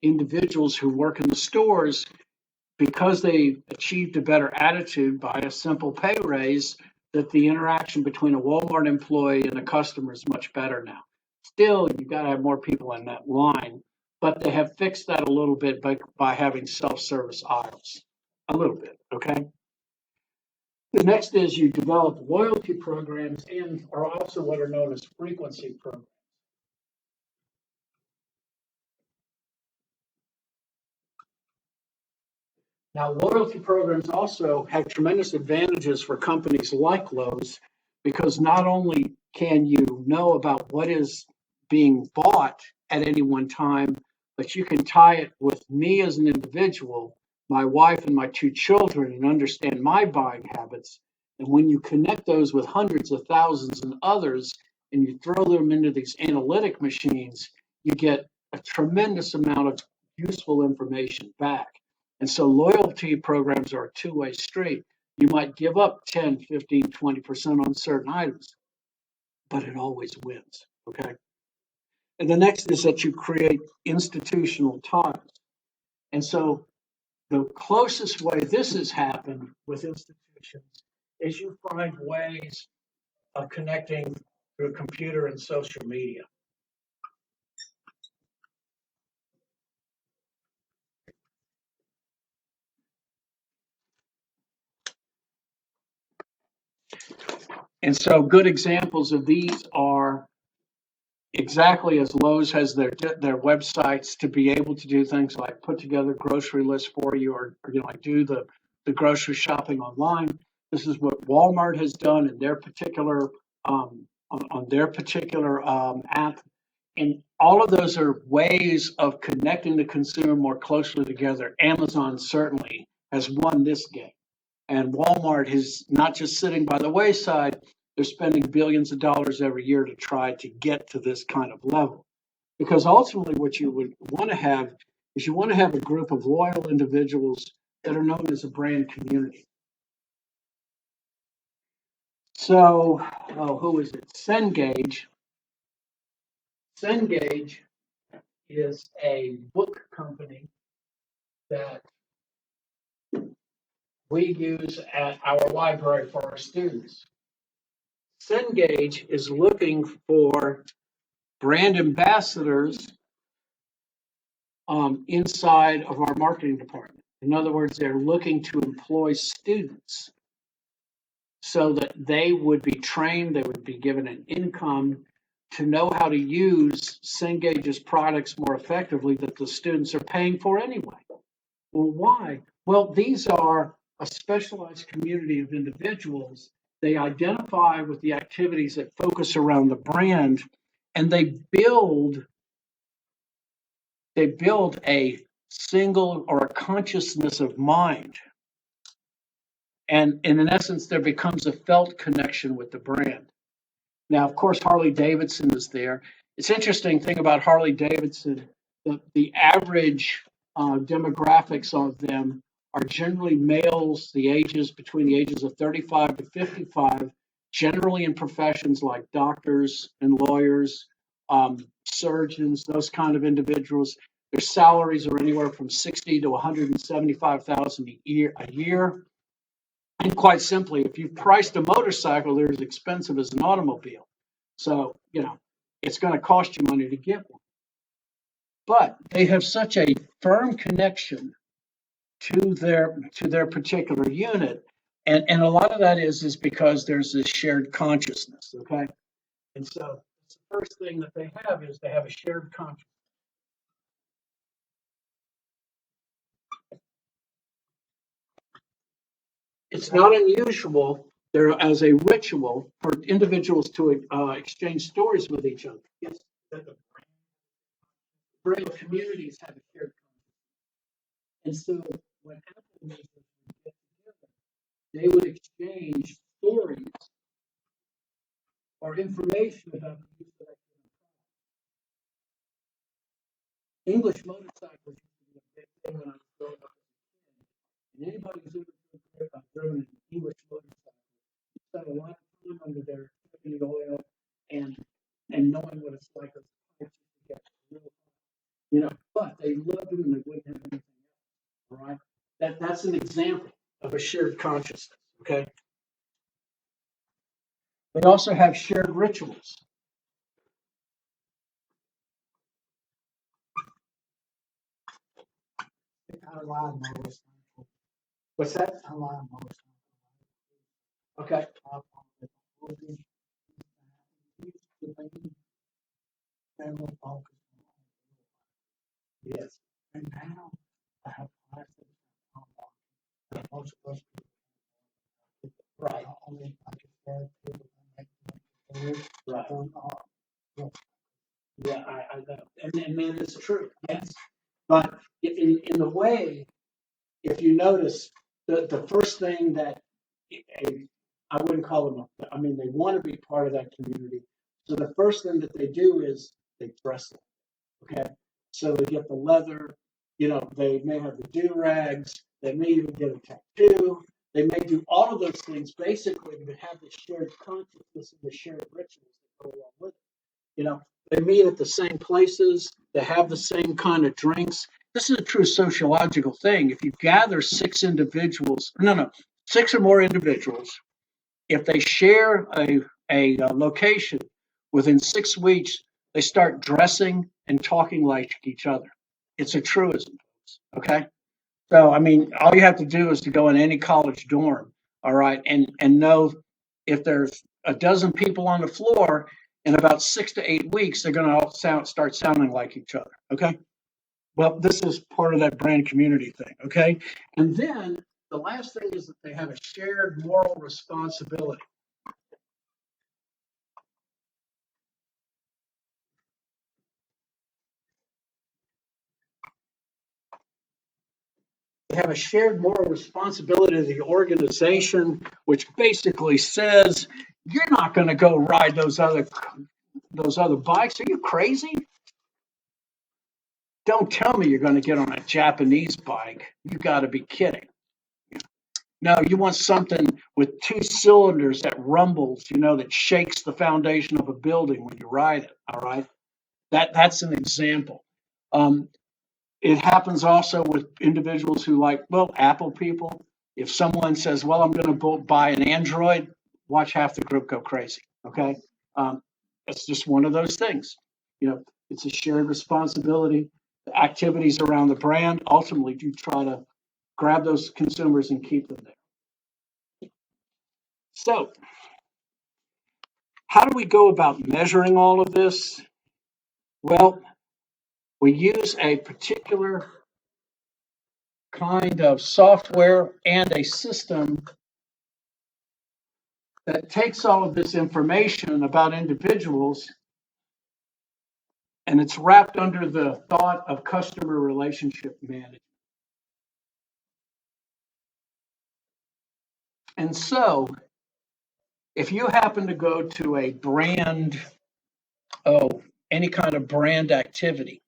[SPEAKER 4] individuals who work in the stores, because they achieved a better attitude by a simple pay raise, that the interaction between a Walmart employee and a customer is much better now. Still, you've got to have more people in that line, but they have fixed that a little bit by having self-service aisles. A little bit, okay? The next is you develop loyalty programs and are also what are known as frequency programs. Now, loyalty programs also have tremendous advantages for companies like Lowe's because not only can you know about what is being bought at any one time, but you can tie it with me as an individual, my wife, and my two children and understand my buying habits. And when you connect those with hundreds of thousands and others and you throw them into these analytic machines, you get a tremendous amount of useful information back. And so loyalty programs are a two-way street. You might give up 10, 15, 20% on certain items, but it always wins. Okay. And the next is that you create institutional ties. And so the closest way this has happened with institutions is you find ways of connecting through computer and social media. And so good examples of these are exactly as Lowe's has their websites to be able to do things like put together grocery lists for you, or like do the grocery shopping online. This is what Walmart has done in their particular on their particular app, and all of those are ways of connecting the consumer more closely together. Amazon certainly has won this game. And Walmart is not just sitting by the wayside, they're spending billions of dollars every year to try to get to this kind of level. Because ultimately, what you would want to have is you want to have a group of loyal individuals that are known as a brand community. So, who is it? Cengage. Cengage is a book company that we use at our library for our students. Cengage is looking for brand ambassadors inside of our marketing department. In other words, they're looking to employ students so that they would be trained, they would be given an income to know how to use Cengage's products more effectively that the students are paying for anyway. Well, why? Well, these are a specialized community of individuals. They identify with the activities that focus around the brand, and they build a single or a consciousness of mind. And in essence, there becomes a felt connection with the brand. Now, of course, Harley Davidson is there. It's interesting thing about Harley Davidson, the average demographics of them are generally males, between the ages of 35 to 55, generally in professions like doctors and lawyers, surgeons, those kind of individuals. Their salaries are anywhere from 60 to 175,000 a year. And quite simply, if you priced a motorcycle, they're as expensive as an automobile. So, it's going to cost you money to get one. But they have such a firm connection to their particular unit. And a lot of that is because there's this shared consciousness, okay? And so the first thing that they have is they have a shared consciousness. it's not unusual there as a ritual for individuals to exchange stories with each other. Yes.
[SPEAKER 2] That the
[SPEAKER 4] Brave communities have a shared concept. And so what happened is that we get together, they would exchange stories or information about the use of that English motorcycles used to be a big thing when I was growing up. And anybody who's ever driven an English motorcycle, you spend a lot of time under there putting the oil and knowing what it's like. Those pipes used to get real hot, you know. But they loved it and they wouldn't have anything else. All right, that's an example of a shared consciousness. Okay. They also have shared rituals. What's that? Okay. Yes.
[SPEAKER 5] And now I have classes that most of us
[SPEAKER 4] Right.
[SPEAKER 5] only like I said, people that make
[SPEAKER 4] Right.
[SPEAKER 5] on
[SPEAKER 4] Yeah, I know. And man, it's true. Yes. But in a way, if you notice, the first thing that I wouldn't call them, I mean, they want to be part of that community. So the first thing that they do is they dress them. Okay. So they get the leather, you know, they may have the do rags, they may even get a tattoo. They may do all of those things basically to have the shared consciousness and the shared rituals that go along with it. You know, they meet at the same places, they have the same kind of drinks. This is a true sociological thing. If you gather six individuals, no, six or more individuals, if they share a location within 6 weeks, they start dressing and talking like each other. It's a truism. Okay. So, I mean, all you have to do is to go in any college dorm, all right, and know if there's a dozen people on the floor in about 6 to 8 weeks, they're going to all start sounding like each other. Okay. Well, this is part of that brand community thing. Okay. And then the last thing is that they have a shared moral responsibility. They have a shared moral responsibility to the organization, which basically says you're not going to go ride those other bikes. Are you crazy? Don't tell me you're going to get on a Japanese bike. You got to be kidding. No, you want something with two cylinders that rumbles, you know, that shakes the foundation of a building when you ride it. All right, that's an example. Um, It happens also with individuals who like, well, Apple people. If someone says, well, I'm going to buy an Android, watch half the group go crazy. Okay. Um, it's just one of those things. You know, it's a shared responsibility. The activities around the brand ultimately do try to grab those consumers and keep them there. So, how do we go about measuring all of this? Well, we use a particular kind of software and a system that takes all of this information about individuals and it's wrapped under the thought of customer relationship management. And so, if you happen to go to a brand, any kind of brand activity,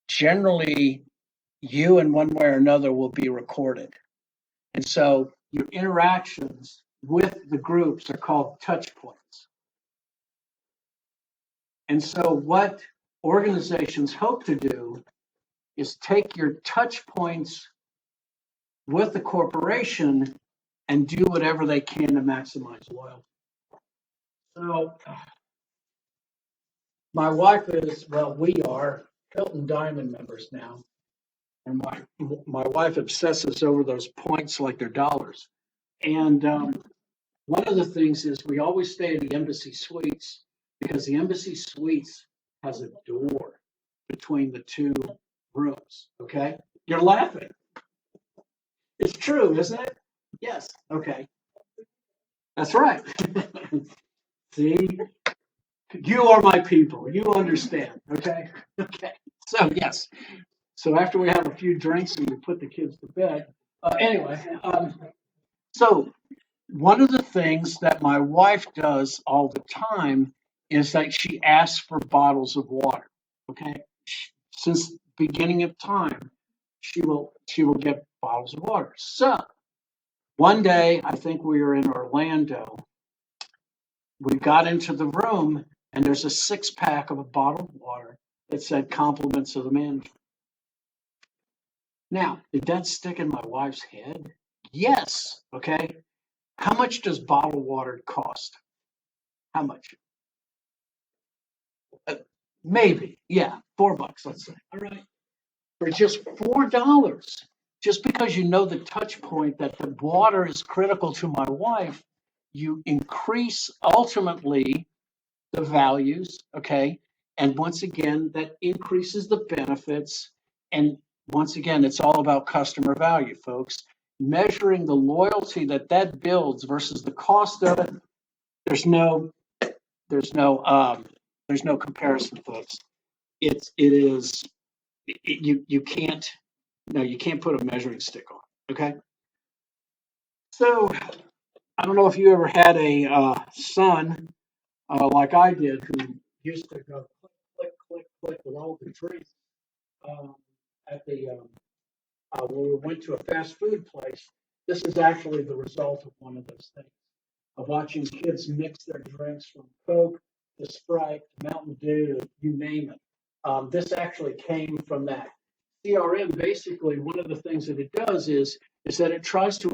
[SPEAKER 4] generally you in one way or another will be recorded. And so your interactions with the groups are called touch points. And so what organizations hope to do is take your touch points with the corporation and do whatever they can to maximize loyalty. So my wife is, well, we are Hilton Diamond members now. And my wife obsesses over those points like they're dollars. And one of the things is we always stay in the Embassy Suites because the Embassy Suites has a door between the two rooms. Okay. You're laughing. It's true, isn't it? Yes. Okay. That's right. See, you are my people. You understand. Okay. Okay. So yes. So after we have a few drinks and we put the kids to bed, anyway, so one of the things that my wife does all the time is that she asks for bottles of water. Okay. Since beginning of time, she will get bottles of water. So one day, I think we were in Orlando. We got into the room and there's a 6-pack of a bottle of water that said compliments of the man. Now, did that stick in my wife's head? Yes. Okay. How much does bottled water cost? How much? Uh, Maybe. Yeah. $4, let's say. All right. For just $4, just because you know the touch point that the water is critical to my wife, you increase ultimately the values, okay? And once again, that increases the benefits. And once again, it's all about customer value, folks. Measuring the loyalty that that builds versus the cost of it, there's no, there's no, there's no comparison, folks. It is, you can't, no, you can't put a measuring stick on, okay? So I don't know if you ever had a son like I did who used to go click, click, click, click with all the drinks um, at the when we went to a fast food place. This is actually the result of one of those things of watching kids mix their drinks from Coke to Sprite to Mountain Dew, you name it. This actually came from that. CRM basically one of the things that it does is that it tries to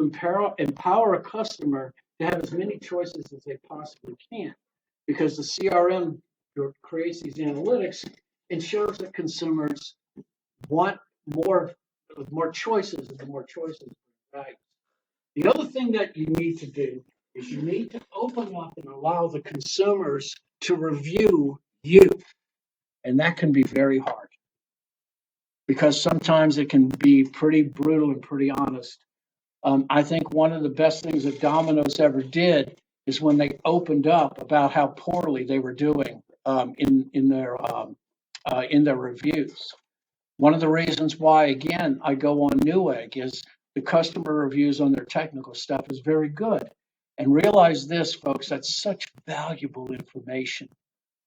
[SPEAKER 4] empower a customer to have as many choices as they possibly can, because the CRM creates these analytics and shows that consumers want more choices, and the more choices, right? The other thing that you need to do is you need to open up and allow the consumers to review you. And that can be very hard because sometimes it can be pretty brutal and pretty honest. I think one of the best things that Domino's ever did is when they opened up about how poorly they were doing in their reviews. One of the reasons why, again, I go on Newegg is the customer reviews on their technical stuff is very good. And realize this, folks, that's such valuable information.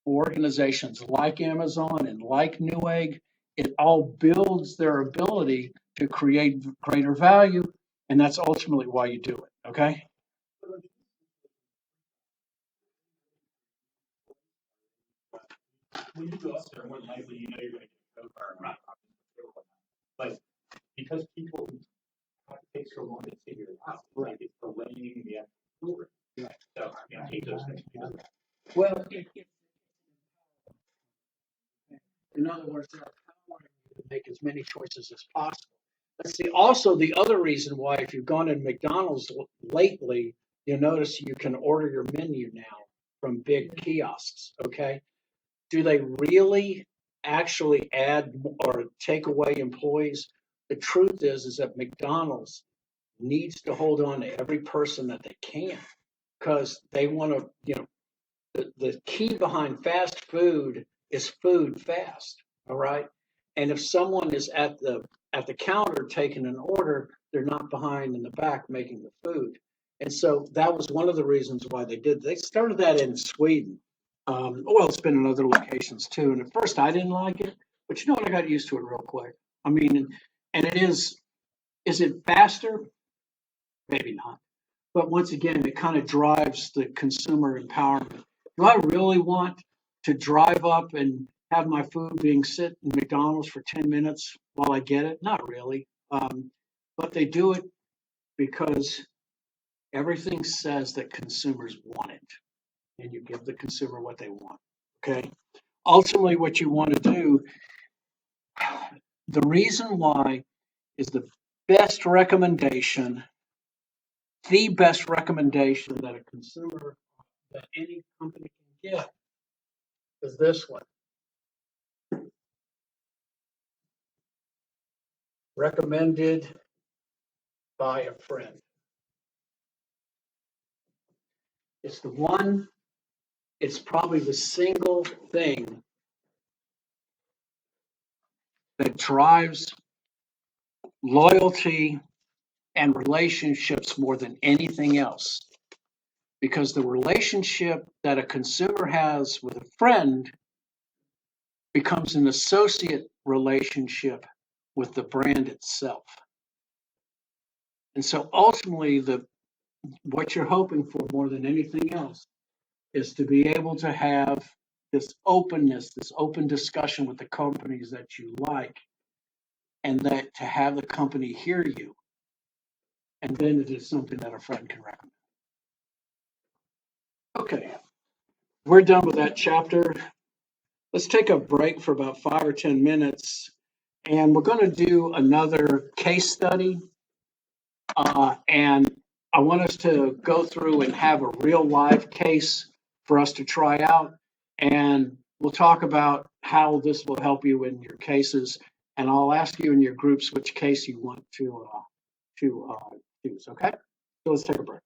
[SPEAKER 4] Organizations like Amazon and like Newegg, it all builds their ability to create greater value. And that's ultimately why you do it. Okay.
[SPEAKER 2] When you go up there, more than likely, you know you're gonna get a car. Right. But because people have to take so long to figure it out, right, it's delaying the actual tour. Right. So, take those things together.
[SPEAKER 4] Well, in other words, they're empowering you to make as many choices as possible. Let's see. Also, the other reason why, if you've gone to McDonald's lately, you'll notice you can order your menu now from big kiosks. Okay. Do they really actually add or take away employees? The truth is that McDonald's needs to hold on to every person that they can because they want to, the key behind fast food is food fast. All right. And if someone is at the counter taking an order, they're not behind in the back making the food. And so that was one of the reasons why they started that in Sweden. Well, it's been in other locations too. And at first I didn't like it, but you know what? I got used to it real quick. I mean, and it is it faster? Maybe not. But once again, it kind of drives the consumer empowerment. Do I really want to drive up and have my food being sit in McDonald's for 10 minutes while I get it? Not really. But they do it because everything says that consumers want it, and you give the consumer what they want. Okay. Ultimately, what you want to do, the reason why is best recommendation, the best recommendation that a consumer, that any company can get is this one. Recommended by a friend. It's probably the single thing that drives loyalty and relationships more than anything else. Because the relationship that a consumer has with a friend becomes an associate relationship with the brand itself. And so ultimately, what you're hoping for more than anything else is to be able to have this openness, this open discussion with the companies that you like, and that to have the company hear you. And then it is something that a friend can recommend. Okay, we're done with that chapter. Let's take a break for about 5 or 10 minutes, and we're going to do another case study. And I want us to go through and have a real live case for us to try out. And we'll talk about how this will help you in your cases. And I'll ask you in your groups which case you want to use. Okay? So let's take a break.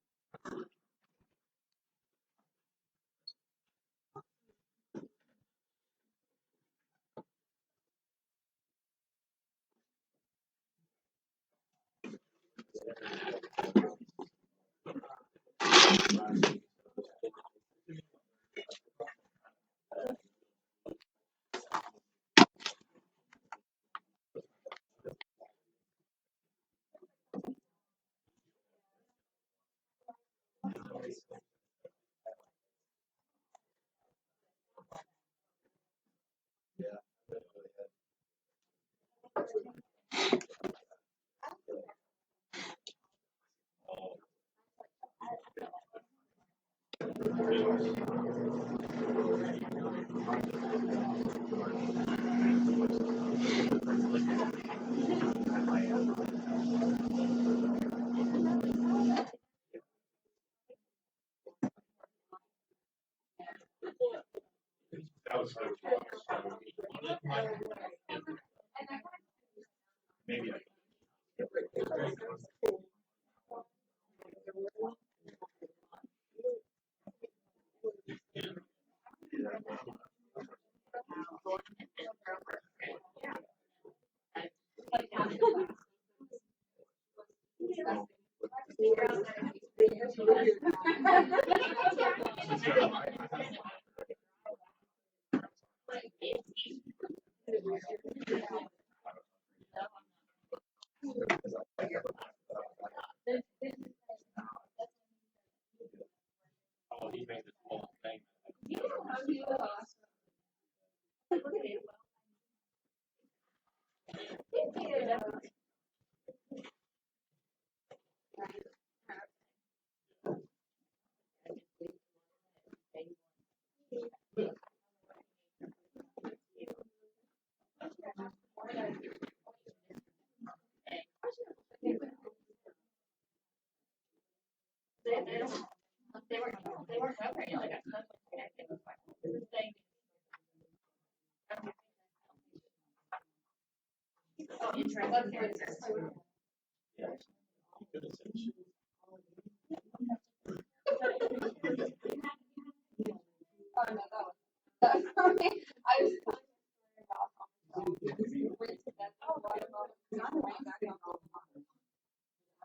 [SPEAKER 2] That was maybe I. Oh, he made this whole thing.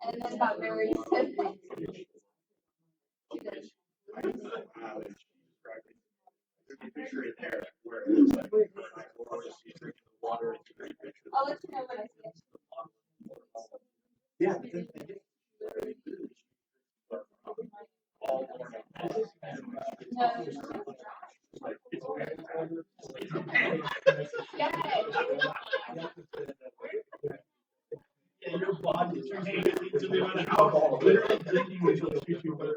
[SPEAKER 3] And then got married.
[SPEAKER 2] Picture it there where it looks like I'll just see drinking the water. It's a great picture.
[SPEAKER 3] I'll let you know when I see it.
[SPEAKER 2] Yeah. All worn out. Like, it's yeah, your body is changing to the amount of alcohol. Literally drinking which will treat you better.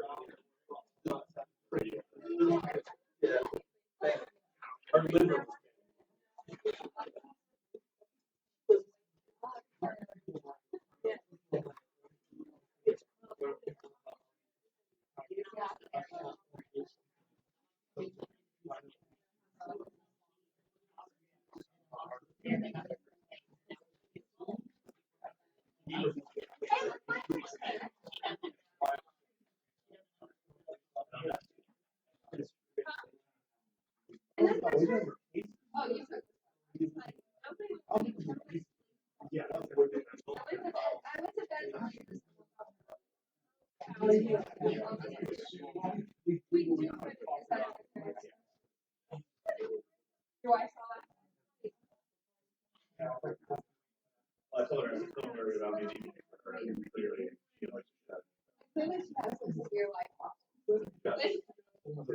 [SPEAKER 2] Yeah. Our liver.
[SPEAKER 3] And then oh, you took. Like, nobody was like,
[SPEAKER 2] Yeah.
[SPEAKER 3] I went to bed early. We do it because I don't. Your wife saw that?
[SPEAKER 2] I told her about me clearly.
[SPEAKER 3] Clearly she has some severe life problems.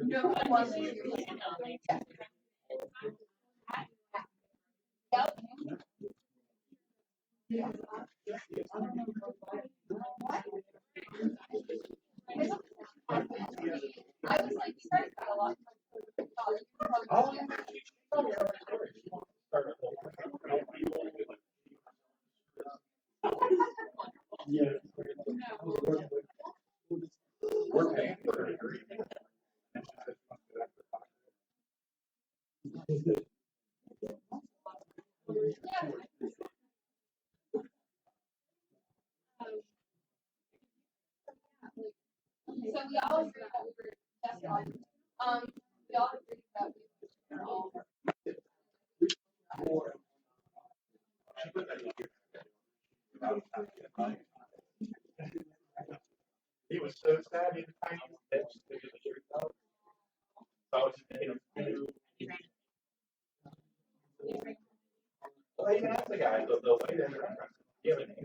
[SPEAKER 3] No one wants to hear you. Yep. I was like, you guys got a lot of
[SPEAKER 2] Yeah. We're paying for it.
[SPEAKER 3] Yeah. So we all agree that we were, that's fine. We all agree that we were all.
[SPEAKER 2] He was so sad he was tiny steps. So I was thinking, well, even asked the guy, the way that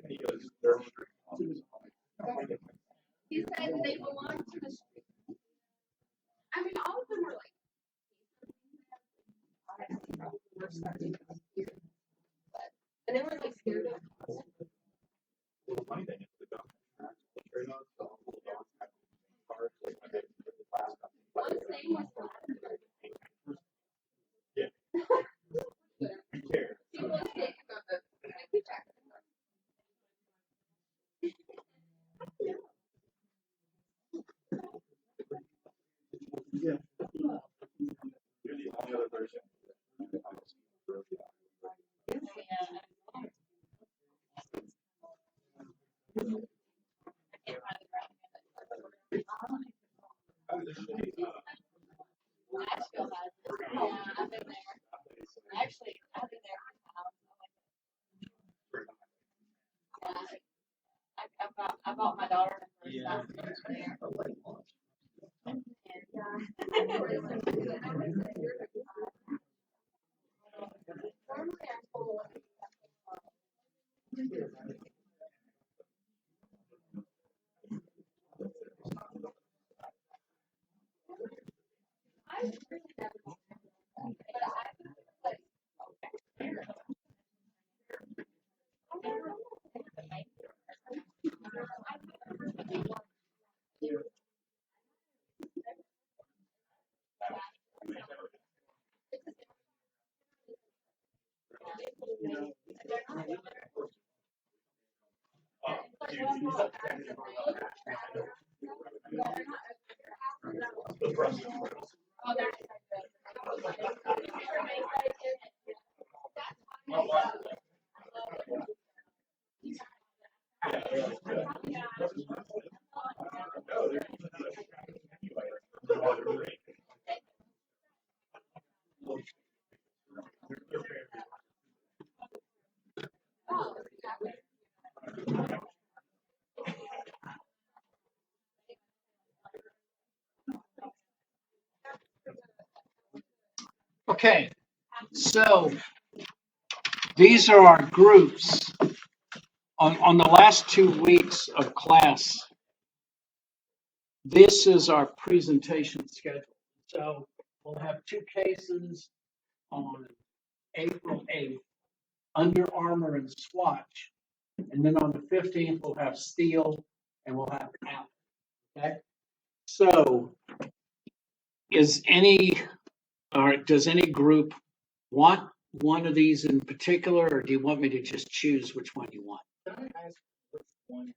[SPEAKER 2] he goes, they're.
[SPEAKER 3] He said they belong to the street. I mean, all of them were like. And they were like scared of us.
[SPEAKER 2] The funny thing is the dog.
[SPEAKER 3] One thing was
[SPEAKER 2] Yeah.
[SPEAKER 3] people was taking on the jacket.
[SPEAKER 2] Yeah. You're the only other person.
[SPEAKER 3] Nashville has it. Yeah, I've been there. Actually, I've been there for yeah. I bought my daughter her first house there.
[SPEAKER 4] Okay, so these are our groups. On the last 2 weeks of class, this is our presentation schedule. So we'll have 2 cases on April 8th, Under Armour and Swatch. And then on the 15th, we'll have Steel and we'll have Apple. Okay? So does any group want one of these in particular, or do you want me to just choose which one you want?
[SPEAKER 2] Can I ask which one?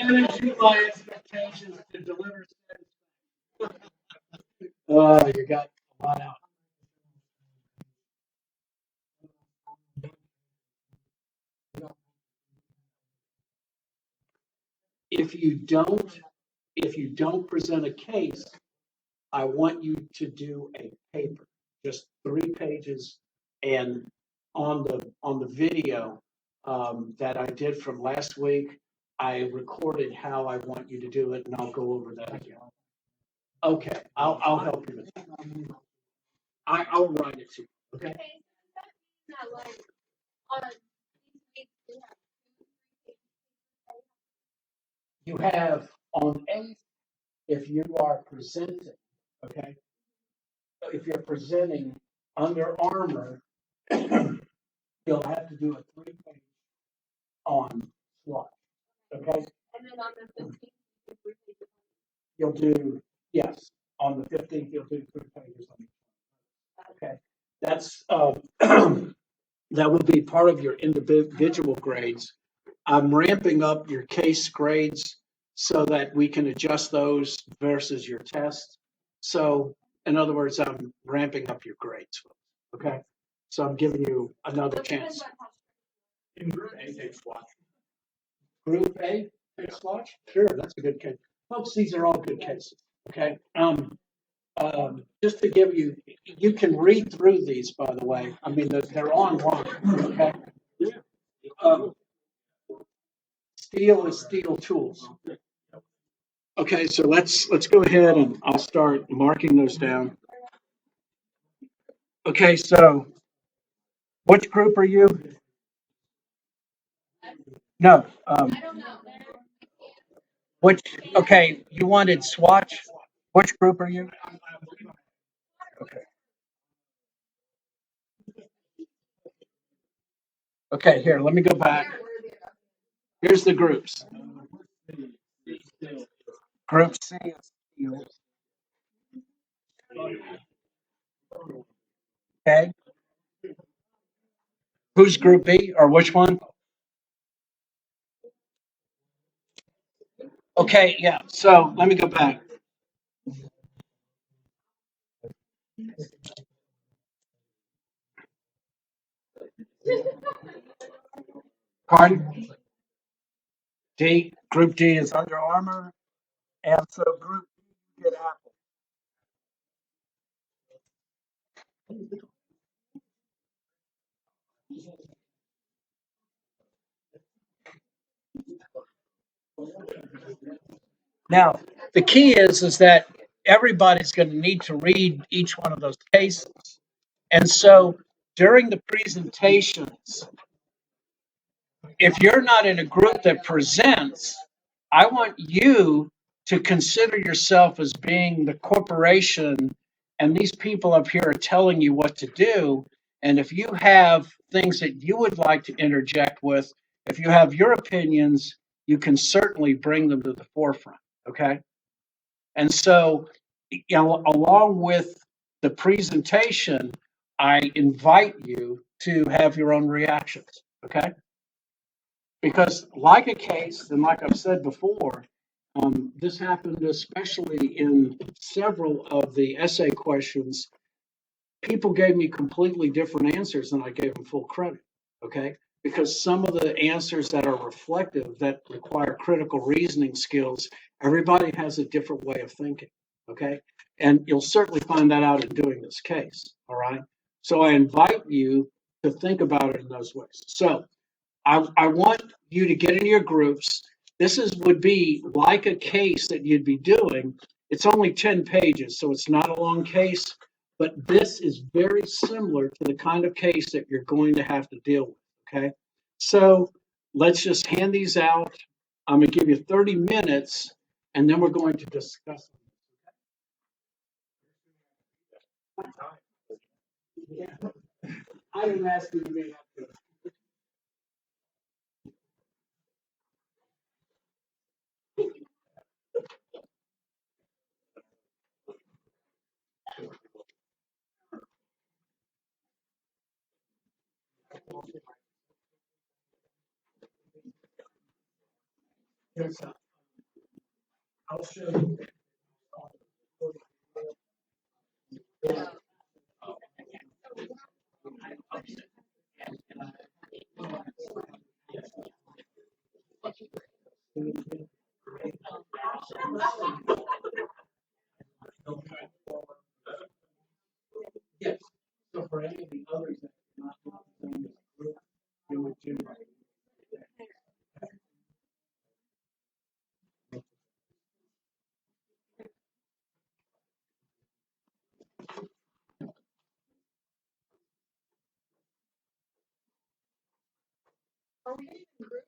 [SPEAKER 4] Manage my expectations to deliver. You got a lot out. if you don't present a case, I want you to do a paper, just 3 pages. And on the video that I did from last week, I recorded how I want you to do it, and I'll go over that again. Okay, I'll help you with that. I'll write it to you. Okay.
[SPEAKER 3] Okay, so does that mean that like on these weeks we have 2, 3 pages?
[SPEAKER 4] You have on 8, if you are presenting, okay, if you're presenting Under Armour, you'll have to do a 3-page on SWOT, okay?
[SPEAKER 3] And then on the 15th, we do 3 pages.
[SPEAKER 4] You'll do, yes, on the 15th, you'll do 3 pages on each one, okay? That's, that will be part of your individual grades. I'm ramping up your case grades so that we can adjust those versus your test. So, in other words, I'm ramping up your grades, okay? So I'm giving you another
[SPEAKER 3] So depends
[SPEAKER 4] chance.
[SPEAKER 3] on how
[SPEAKER 2] In group A, take SWAT.
[SPEAKER 4] Group A, next watch? Sure, that's a good case. Folks, these are all good cases, okay? Just to give you, you can read through these, by the way. I mean, they're online, okay? Um, Steel is steel tools. Okay, so let's go ahead and I'll start marking those down. Okay, so which group are you? No,
[SPEAKER 3] I don't know.
[SPEAKER 4] which, okay, you wanted Swatch? Which group are you? Okay. Okay, here, let me go back. Here's the groups. Group C is steel. Okay. Who's group B or which one? Okay, yeah, so let me go back. Pardon? D, group D is Under Armour, and so group B, you get Apple. Now, the key is that everybody's going to need to read each one of those cases. And so during the presentations, if you're not in a group that presents, I want you to consider yourself as being the corporation, and these people up here are telling you what to do. And if you have things that you would like to interject with, if you have your opinions, you can certainly bring them to the forefront. Okay. And so, along with the presentation, I invite you to have your own reactions. Okay. Because, like a case, and like I've said before, this happened especially in several of the essay questions. People gave me completely different answers and I gave them full credit. Okay. Because some of the answers that are reflective, that require critical reasoning skills, everybody has a different way of thinking. Okay. And you'll certainly find that out in doing this case. All right. So I invite you to think about it in those ways. So, I want you to get into your groups. Would be like a case that you'd be doing. It's only 10 pages, so it's not a long case, but this is very similar to the kind of case that you're going to have to deal with. Okay. So let's just hand these out. I'm going to give you 30 minutes and then we're going to discuss them. Yeah. I didn't ask you to be up here. I'll show you. Yes, so for any of the others that are not in this group, it would generate.
[SPEAKER 3] Are we in group?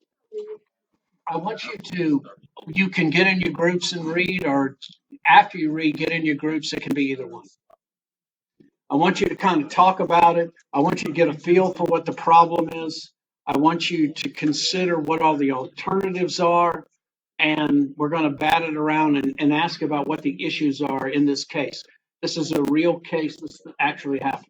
[SPEAKER 4] I want you can get in your groups and read, or after you read, get in your groups. It can be either one. I want you to kind of talk about it. I want you to get a feel for what the problem is. I want you to consider what all the alternatives are. And we're going to bat it around and ask about what the issues are in this case. This is a real case. This actually happened.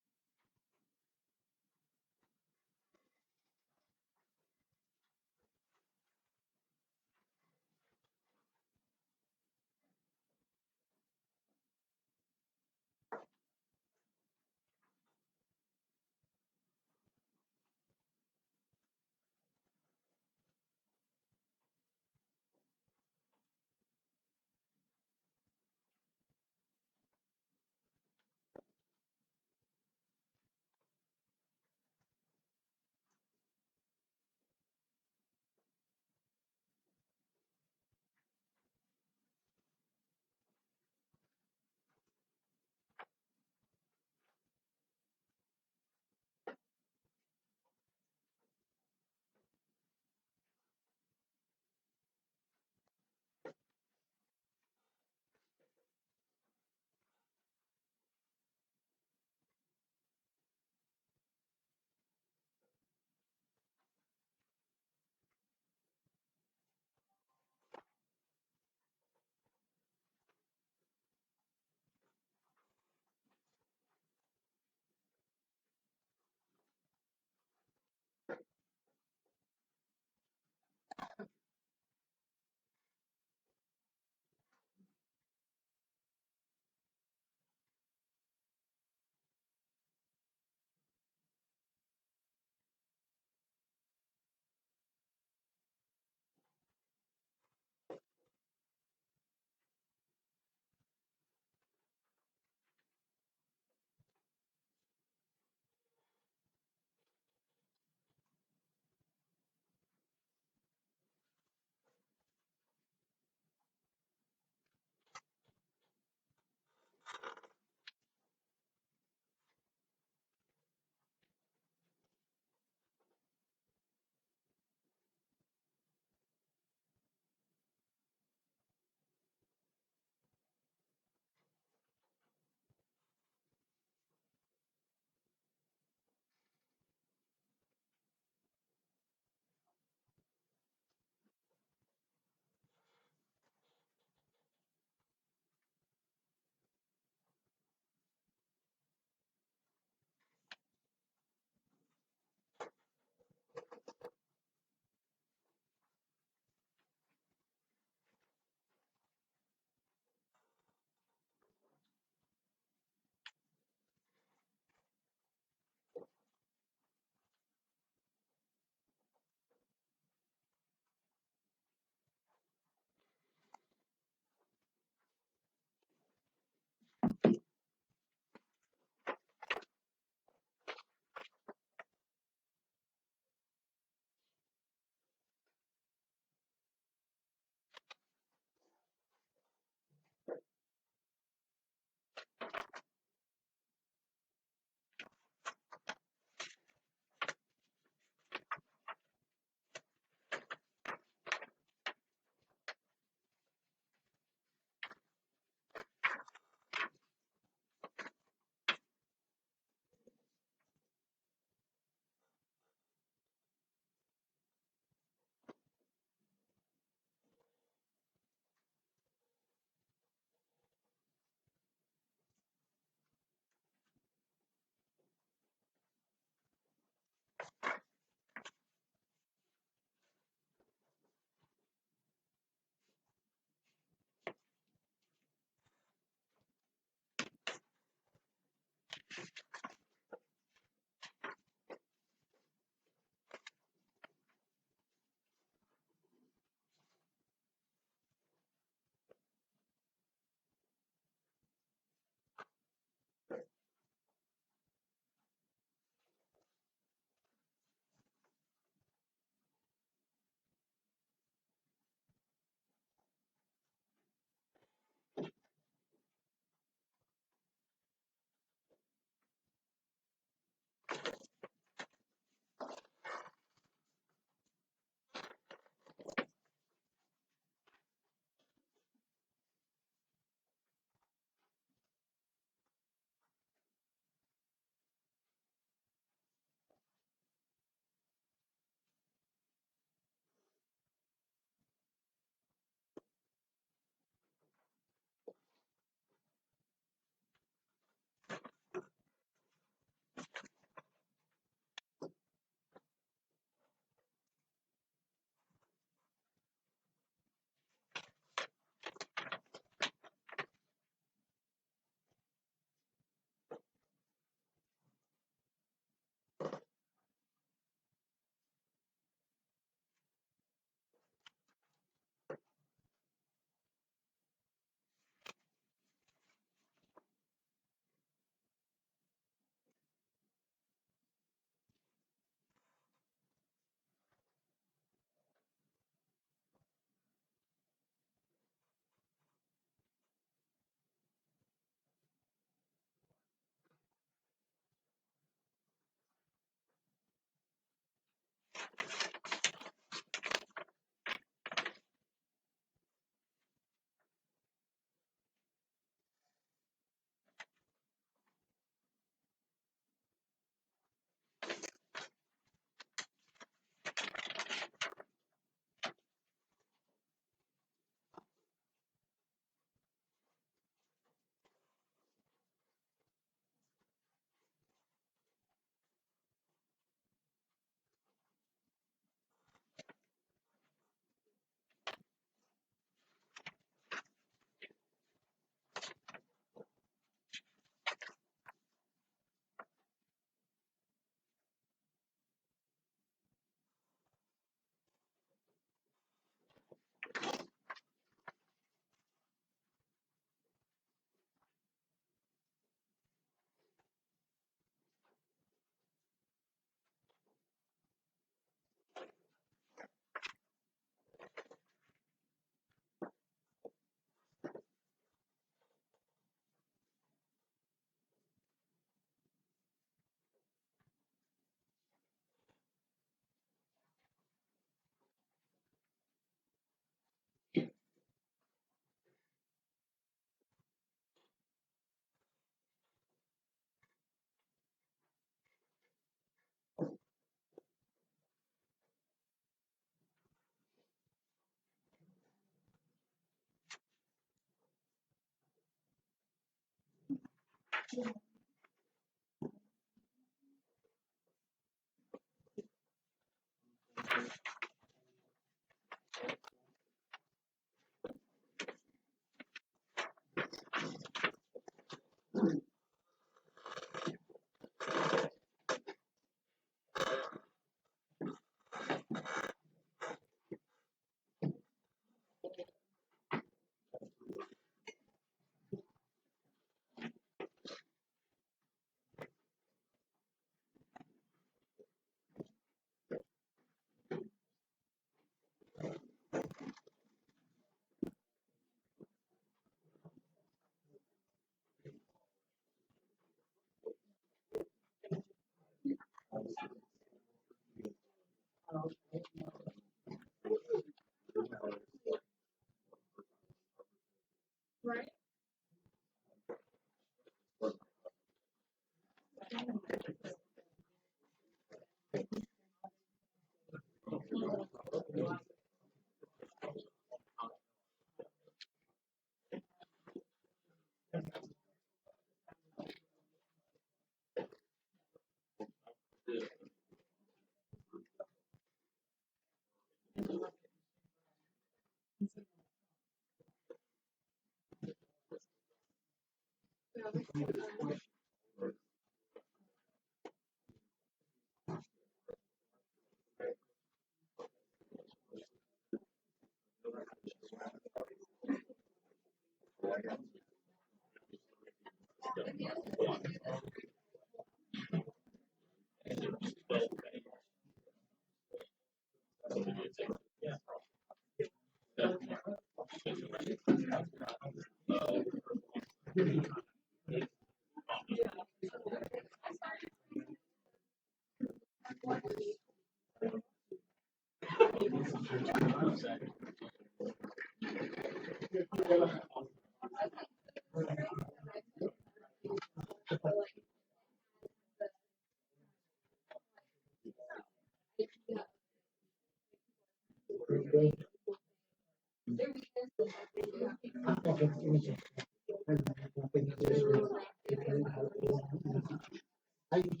[SPEAKER 5] I used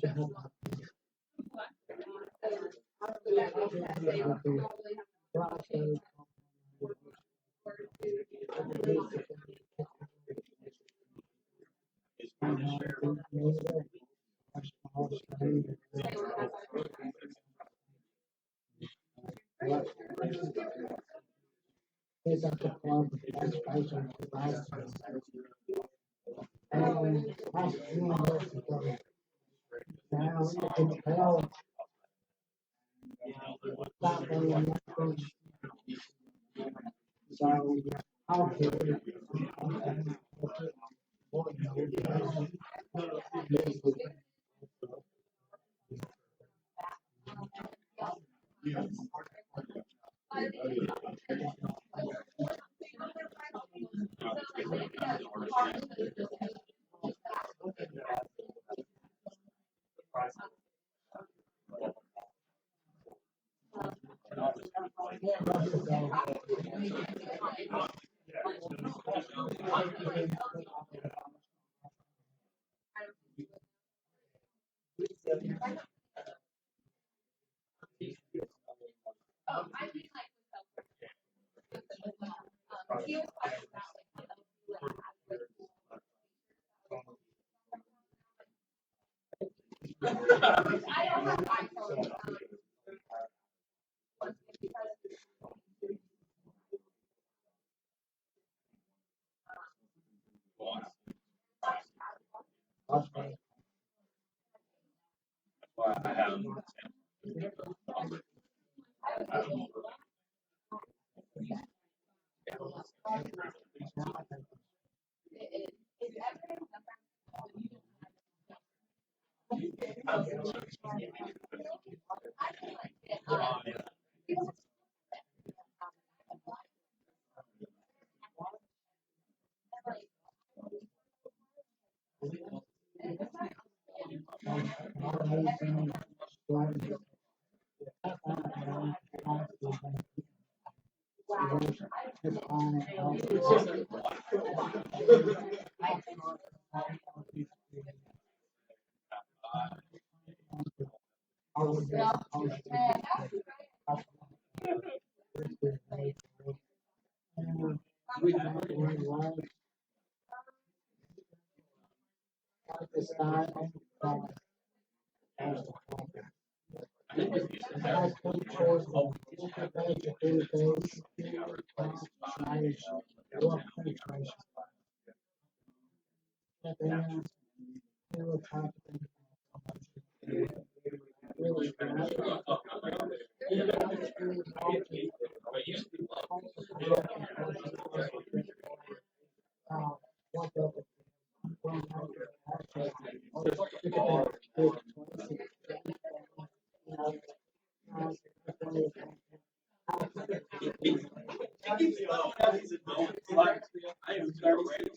[SPEAKER 5] to have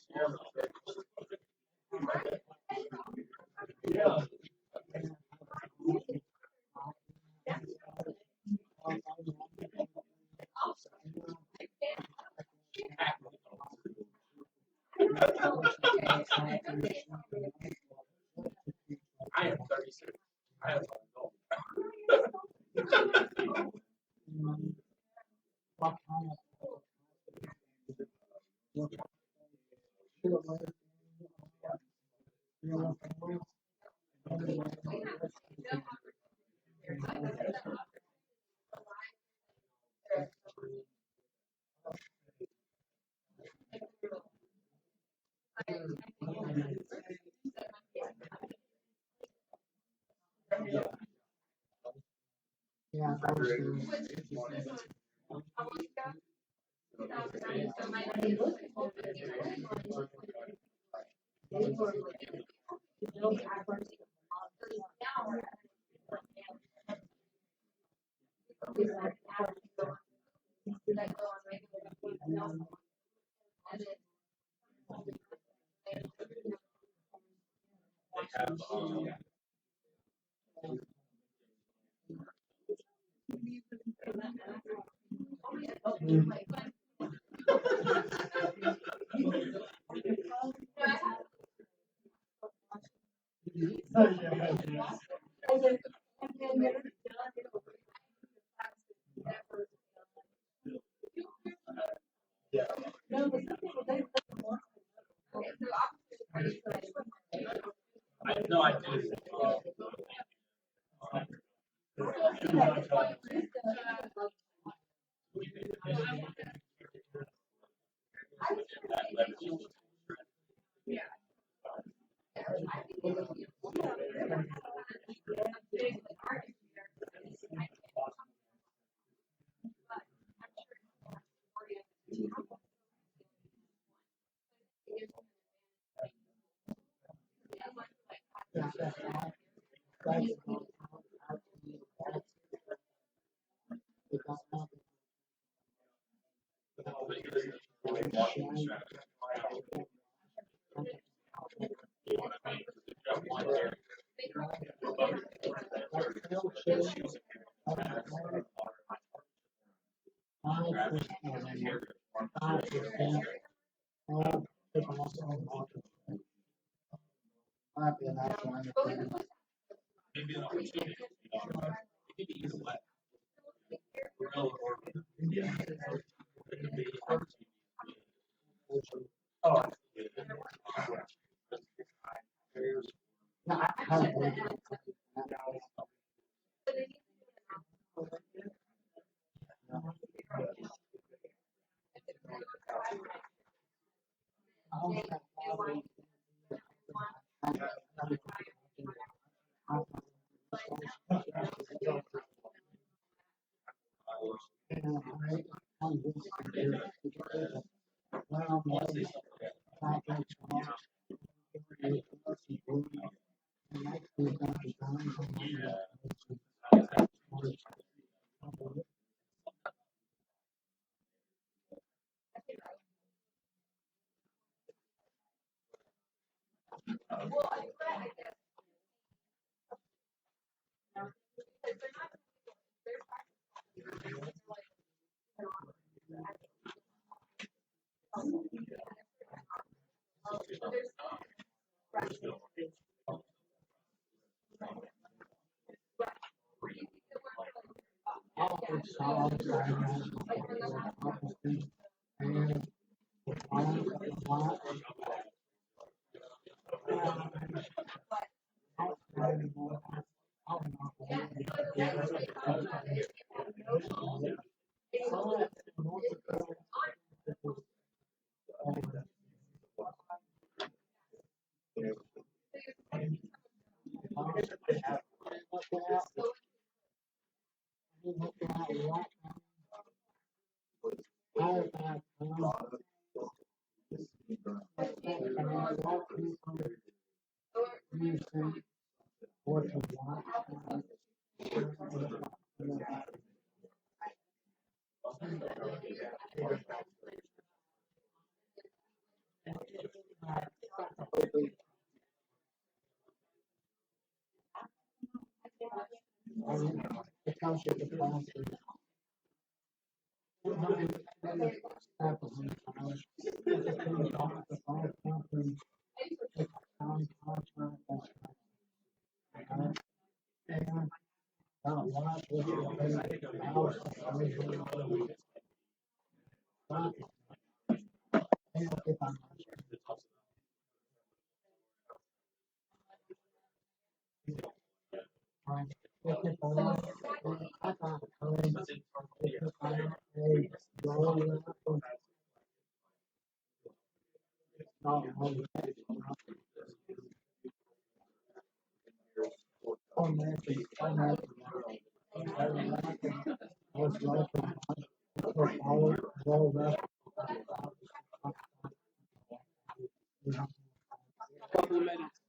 [SPEAKER 2] I am 36. I have
[SPEAKER 5] Yeah, I was
[SPEAKER 2] no, I did.
[SPEAKER 4] Couple of minutes.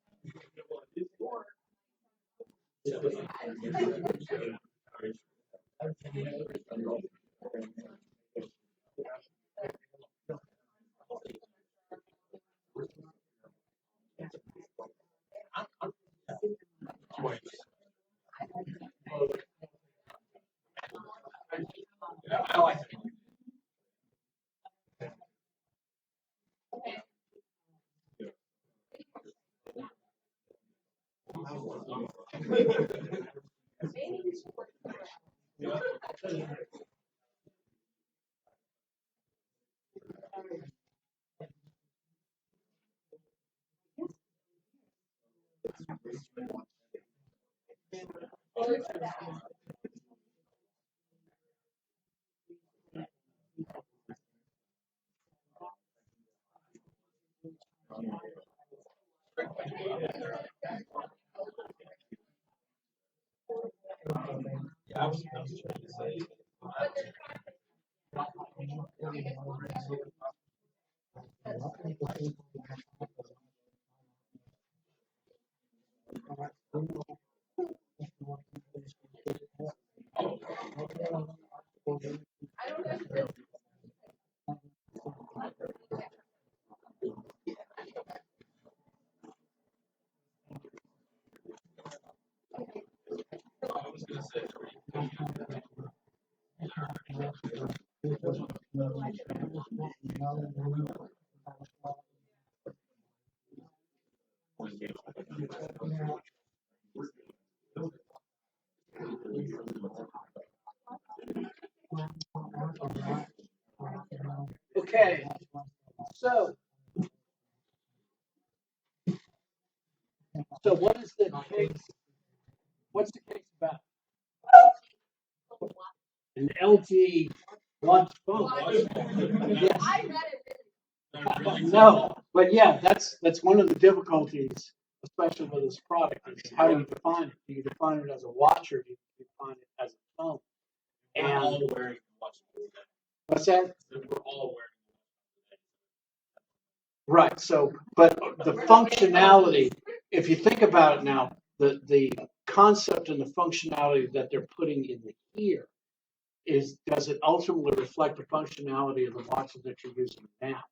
[SPEAKER 4] Okay, so what is the case? What's the case about? An LG watch phone. Yes.
[SPEAKER 3] I read it really.
[SPEAKER 4] No, but yeah, that's one of the difficulties, especially with this product, is how do you define it? Do you define it as a watch or do you define it as a phone?
[SPEAKER 2] We're all
[SPEAKER 4] And
[SPEAKER 2] wearing watches today.
[SPEAKER 4] what's that?
[SPEAKER 2] We're all wearing
[SPEAKER 4] Right, so, but the functionality, if you think about it now, the concept and the functionality that they're putting in the ear does it ultimately reflect the functionality of the watches that you're using now?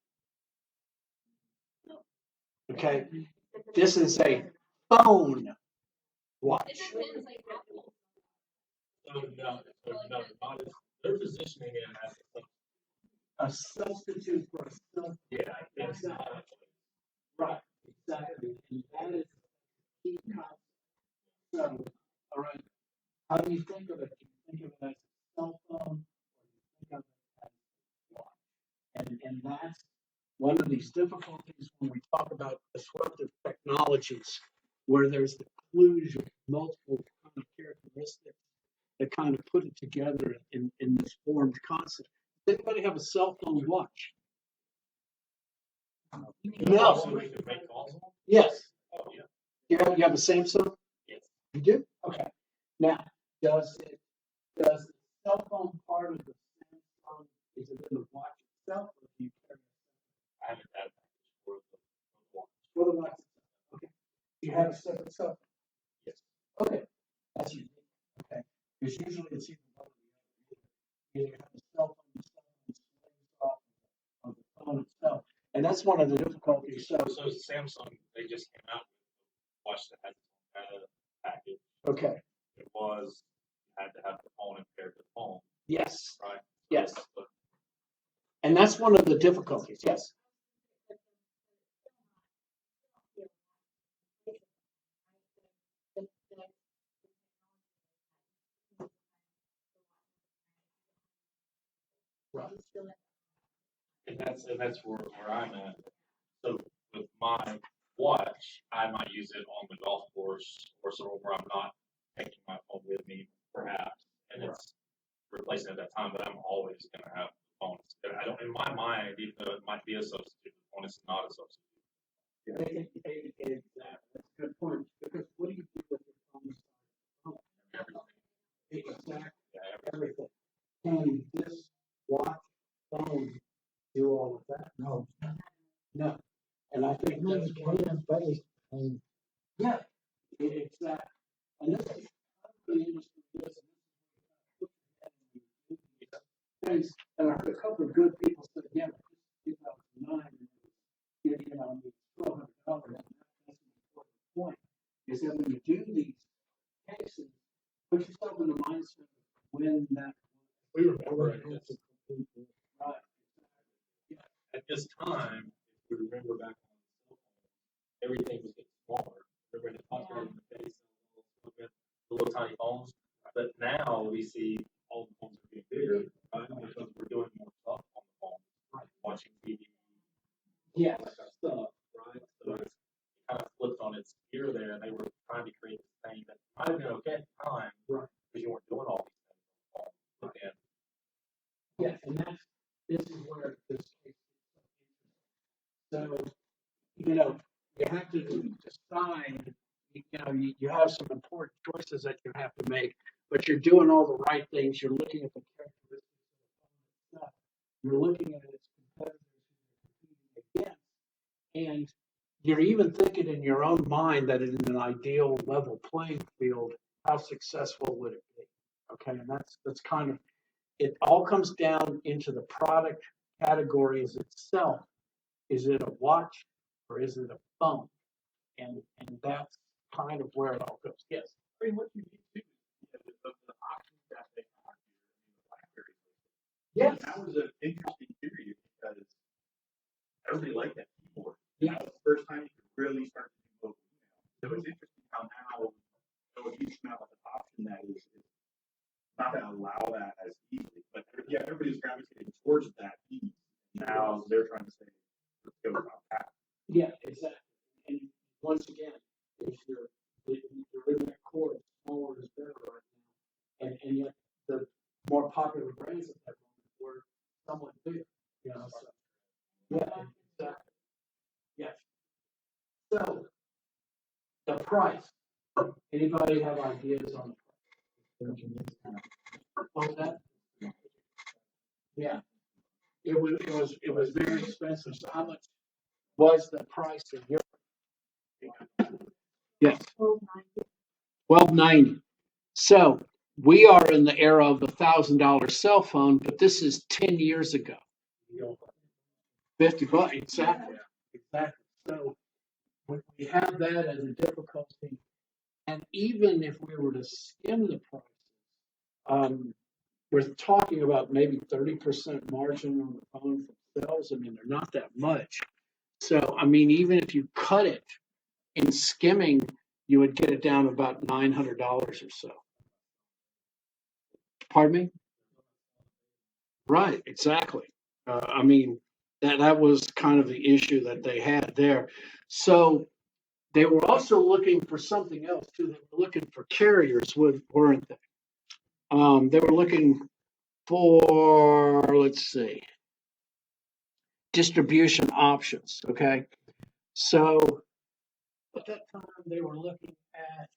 [SPEAKER 4] Okay, this is a phone watch.
[SPEAKER 3] It depends, like, Apple.
[SPEAKER 2] no, not as, they're positioning it as
[SPEAKER 4] A substitute for a cell.
[SPEAKER 2] yeah,
[SPEAKER 4] Exactly. Right, exactly. And that is the key concept. So, all right, how do you think of it? Do you think of it as a cell phone or do you think of it as a watch? And that's one of these difficulties when we talk about disruptive technologies, where there's the collusion of multiple kind of characteristics that kind of put it together in this formed concept. Does anybody have a cell phone watch? No.
[SPEAKER 2] so we can make calls.
[SPEAKER 4] Yes.
[SPEAKER 2] Oh, yeah.
[SPEAKER 4] You have a Samsung?
[SPEAKER 2] Yes.
[SPEAKER 4] You do? Okay. Now, does the cell phone part of the Samsung, is it in the watch itself or do you carry it?
[SPEAKER 2] I haven't had for the watch.
[SPEAKER 4] For the watch itself. Okay. You have a separate cell phone?
[SPEAKER 2] Yes.
[SPEAKER 4] Okay. That's unique. Okay. Because usually it's either one or the other. You either have a cell phone displays off of the phone itself. And that's one of the difficulties. So
[SPEAKER 2] Samsung, they just came out with a watch that had a package.
[SPEAKER 4] okay.
[SPEAKER 2] It was had to have the phone and paired the phone,
[SPEAKER 4] Yes,
[SPEAKER 2] right?
[SPEAKER 4] yes.
[SPEAKER 2] But
[SPEAKER 4] And that's one of the difficulties, yes. Right.
[SPEAKER 2] and that's where I'm at. So with my watch, I might use it on the golf course or somewhere where I'm not taking my phone with me, perhaps, and it's replacing at that time. But I'm always going to have phones. I don't, in my mind, even though it might be a substitute, the phone is not a substitute.
[SPEAKER 4] Exactly. That's a good point. Because what do you do with your phone? Exactly.
[SPEAKER 2] Yeah,
[SPEAKER 4] Everything. Can this watch phone do all of that?
[SPEAKER 5] No,
[SPEAKER 4] No. And I think that's one.
[SPEAKER 5] based on
[SPEAKER 4] Yeah, exactly. And this is really interesting. Things, and I heard a couple of good people say, yeah, but this is 2009, you know, I mean, $1,200. That's an important point. Is that when you do these cases, put yourself in the mindset of when that.
[SPEAKER 2] we remember at this,
[SPEAKER 4] Right.
[SPEAKER 2] at this time, if we remember back on the cell phone, everything was getting smaller. Everybody popped right in the face, the little tiny phones. But now we see all the phones are getting bigger, right? Because we're doing more stuff on the phone, right? Watching TV,
[SPEAKER 4] Yes.
[SPEAKER 2] that kind of stuff, right? So it's kind of flipped on its ear there, and they were trying to create this thing that might have been okay at the time,
[SPEAKER 4] Right.
[SPEAKER 2] because you weren't doing all these things on the phone. And
[SPEAKER 4] Yeah, and this is where this case is so interesting. So, you know, you have to decide, you have some important choices that you have to make, but you're doing all the right things. You're looking at the characteristics of the phone itself. You're looking at its competitors who you're competing against. And you're even thinking in your own mind that in an ideal level playing field, how successful would it be? Okay, and that's kind of it all comes down into the product categories itself. Is it a watch or is it a phone? And that's kind of where it all goes. Yes.
[SPEAKER 2] I mean, what you need to do is the options that they have here, I mean, the BlackBerry.
[SPEAKER 4] Yes.
[SPEAKER 2] That was an interesting period because everybody liked that keyboard.
[SPEAKER 4] Yeah.
[SPEAKER 2] That was the first time you could really start to do mobile email. So it's interesting how now there was used now an option that is not going to allow that as easily. But yeah, everybody's gravitating towards that ease. Now they're trying to say, let's go about that.
[SPEAKER 4] Yeah, exactly. And once again, if you're in that core, smaller is better right now. And yet the more popular brands at that moment were somewhat bigger. You know, so yeah, exactly. Yes. So the price. Anybody have ideas on the price? On that? Yeah. It was very expensive. So how much was the price of your? Yes. $12.90. So we are in the era of the $1,000 cell phone, but this is 10 years ago. $50, exactly, exactly. So we have that as a difficulty, and even if we were to skim the prices, we're talking about maybe 30% margin on the phone for sales. I mean, they're not that much. So I mean, even if you cut it in skimming, you would get it down about $900 or so. Pardon me? Right, exactly. I mean, that was kind of the issue that they had there. So they were also looking for something else too. They were looking for carriers, weren't they? They were looking for, let's see, distribution options. Okay, so at that time they were looking at,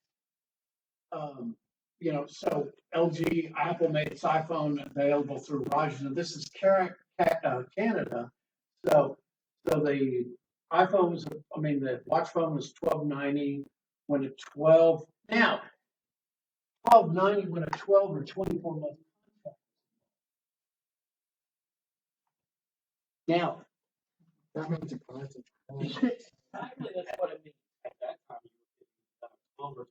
[SPEAKER 4] so LG, Apple made its iPhone available through Rogers, and this is Canada. So, so the iPhone was, the watch phone was $12.90. When a 12 now, $12.90 when a 12 or 24-month contract. Now,
[SPEAKER 5] that means the price of
[SPEAKER 4] exactly that's what it means.
[SPEAKER 2] At that time, you were getting 12 or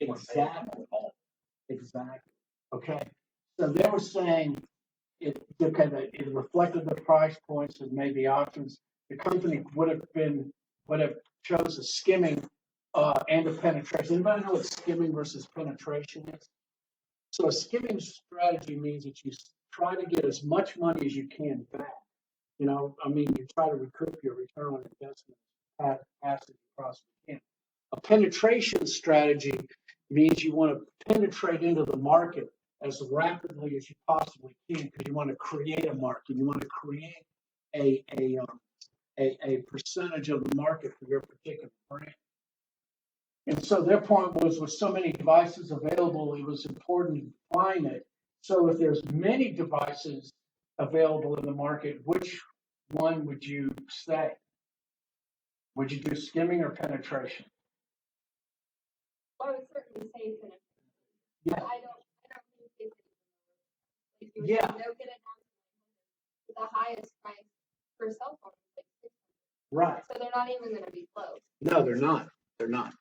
[SPEAKER 2] 24.
[SPEAKER 4] Exactly. Exactly. Okay. So they were saying it reflected the price points and maybe options. The company would have chose a skimming and a penetration. Anybody know what skimming versus penetration is? So a skimming strategy means that you try to get as much money as you can back. I mean, you try to recoup your return on investment as fast as you possibly can. A penetration strategy means you want to penetrate into the market as rapidly as you possibly can because you want to create a market. You want to create a percentage of the market for your particular brand. And so their point was with so many devices available, it was important to define it. So if there's many devices available in the market, which one would you say? Would you do skimming or penetration?
[SPEAKER 3] I would certainly say penetration.
[SPEAKER 4] Yeah.
[SPEAKER 3] But I don't think it's like you were
[SPEAKER 4] Yeah.
[SPEAKER 3] saying, they'll get it down to the highest price for cell phone is like 600.
[SPEAKER 4] Right.
[SPEAKER 3] So they're not even gonna be close.
[SPEAKER 4] No, they're not. They're not.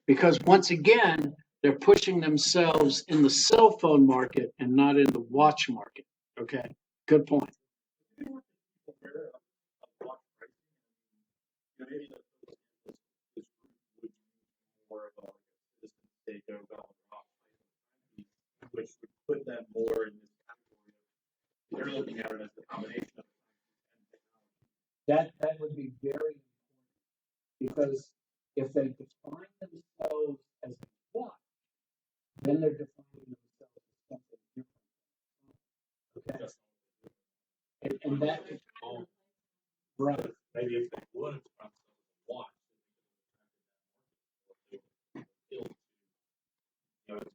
[SPEAKER 4] Because once again, they're pushing themselves in the cell phone market and not in the watch market. Okay. Good point.
[SPEAKER 2] Aware of watch pricing. Maybe this group would use more of a system they go about which would put them more in this category of they're looking at it as the combination of
[SPEAKER 4] That would be very important because if they define themselves as a watch, then they're defining themselves as something different. Okay. And that is right.
[SPEAKER 2] maybe if they would watch,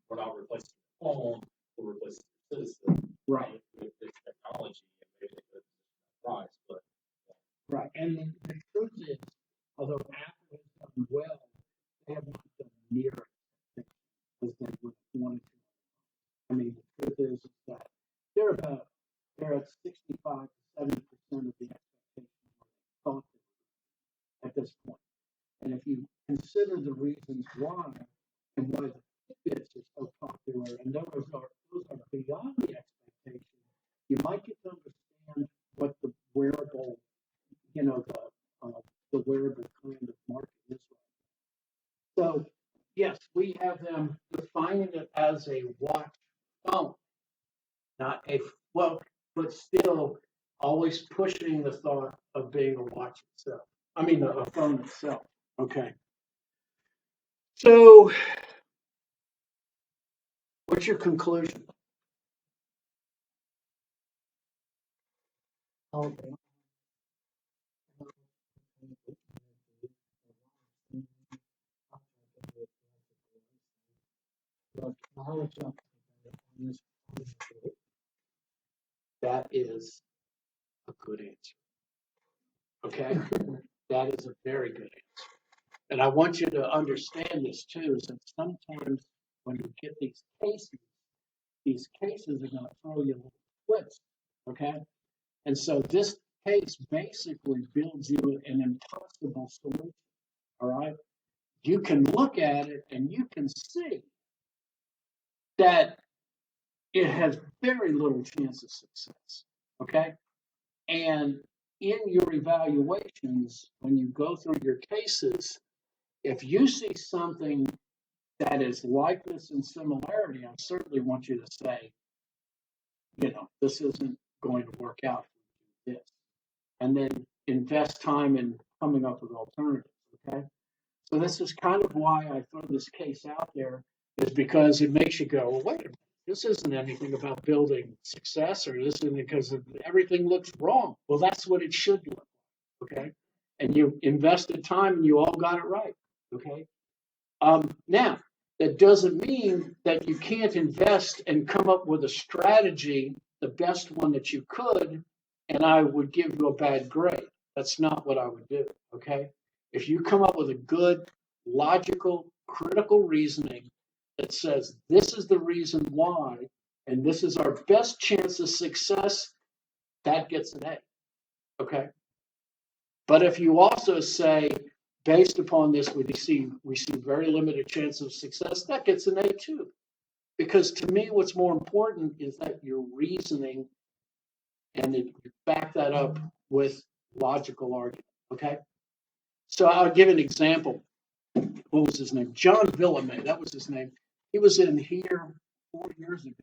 [SPEAKER 2] we're not replacing the phone, we're replacing the system.
[SPEAKER 4] Right.
[SPEAKER 2] With this technology and maybe the price, but
[SPEAKER 4] Right. And the truth is, although Apple has done well, they have not done near as they would want to. I mean, the truth is that they're at 65 to 70% of the expectation thought at this point. And if you consider the reasons why and why the Fitbits are so popular, and those are beyond the expectation, you might get to understand what the wearable, the wearable kind of market is right now. So yes, we have them defining it as a watch phone, not but still always pushing the thought of being a watch itself. I mean, a phone itself. Okay. So, what's your conclusion?
[SPEAKER 5] Okay. But now it's up on this.
[SPEAKER 4] That is a good answer. Okay. That is a very good answer. And I want you to understand this too, is that sometimes when you get these cases are going to throw you a little twist. Okay. And so this case basically builds you an impossible solution. All right. You can look at it and you can see that it has very little chance of success. Okay. And in your evaluations, when you go through your cases, if you see something that is likeness and similarity, I certainly want you to say, this isn't going to work out for this. And then invest time in coming up with alternatives. Okay. So this is kind of why I throw this case out there, is because it makes you go, well, wait a minute, this isn't anything about building success, or this isn't because everything looks wrong. Well, that's what it should look like. Okay. And you invested time and you all got it right. Okay. Now, that doesn't mean that you can't invest and come up with a strategy, the best one that you could, and I would give you a bad grade. That's not what I would do. Okay. If you come up with a good, logical, critical reasoning that says this is the reason why, and this is our best chance of success, that gets an A. Okay. But if you also say, based upon this, we see very limited chance of success, that gets an A too. Because to me, what's more important is that you're reasoning and that you back that up with logical argument. Okay. So I'll give an example. What was his name? John Villamay. That was his name. He was in here 4 years ago.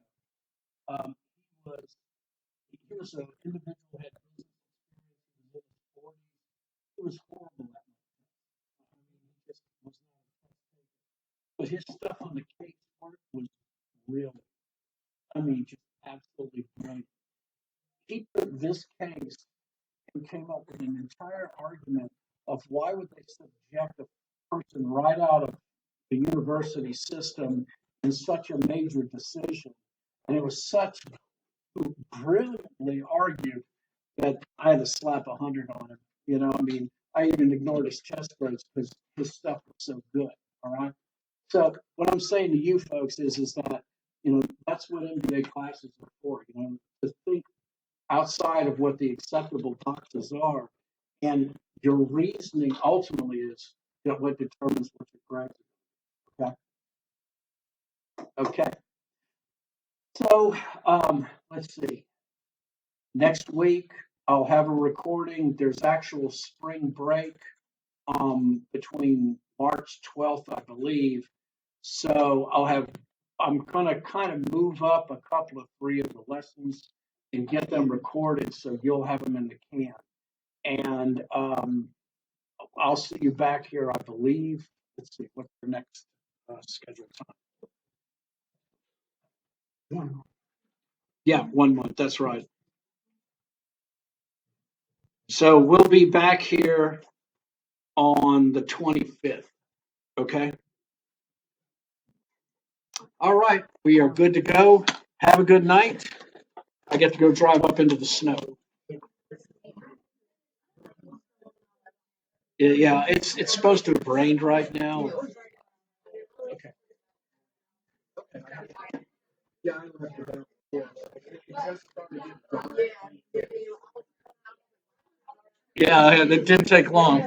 [SPEAKER 4] He was an individual who had business experience in his 40s. It was horrible at my time. I mean, he just was not a test taker. But his stuff on the case work was really, I mean, just absolutely brilliant. He took this case and came up with an entire argument of why would they subject a person right out of the university system in such a major decision. And it was such brilliantly argued that I had to slap 100 on him. You know, I mean, I even ignored his chest breaks because his stuff was so good. All right. So what I'm saying to you folks is that, you know, that's what MBA classes are for, you know, to think outside of what the acceptable boxes are. And your reasoning ultimately is what determines what your grades are. Okay. Okay. So let's see. Next week I'll have a recording. There's actual spring break between March 12th, I believe. So I'm gonna kind of move up a couple of 3 of the lessons and get them recorded so you'll have them in the can. And I'll see you back here, I believe. Let's see, what's the next scheduled time? Yeah, 1 month, that's right. So we'll be back here on the 25th, okay? All right, we are good to go. Have a good night. I get to go drive up into the snow. Yeah, it's supposed to have rained right now. Okay. Yeah, it didn't take long.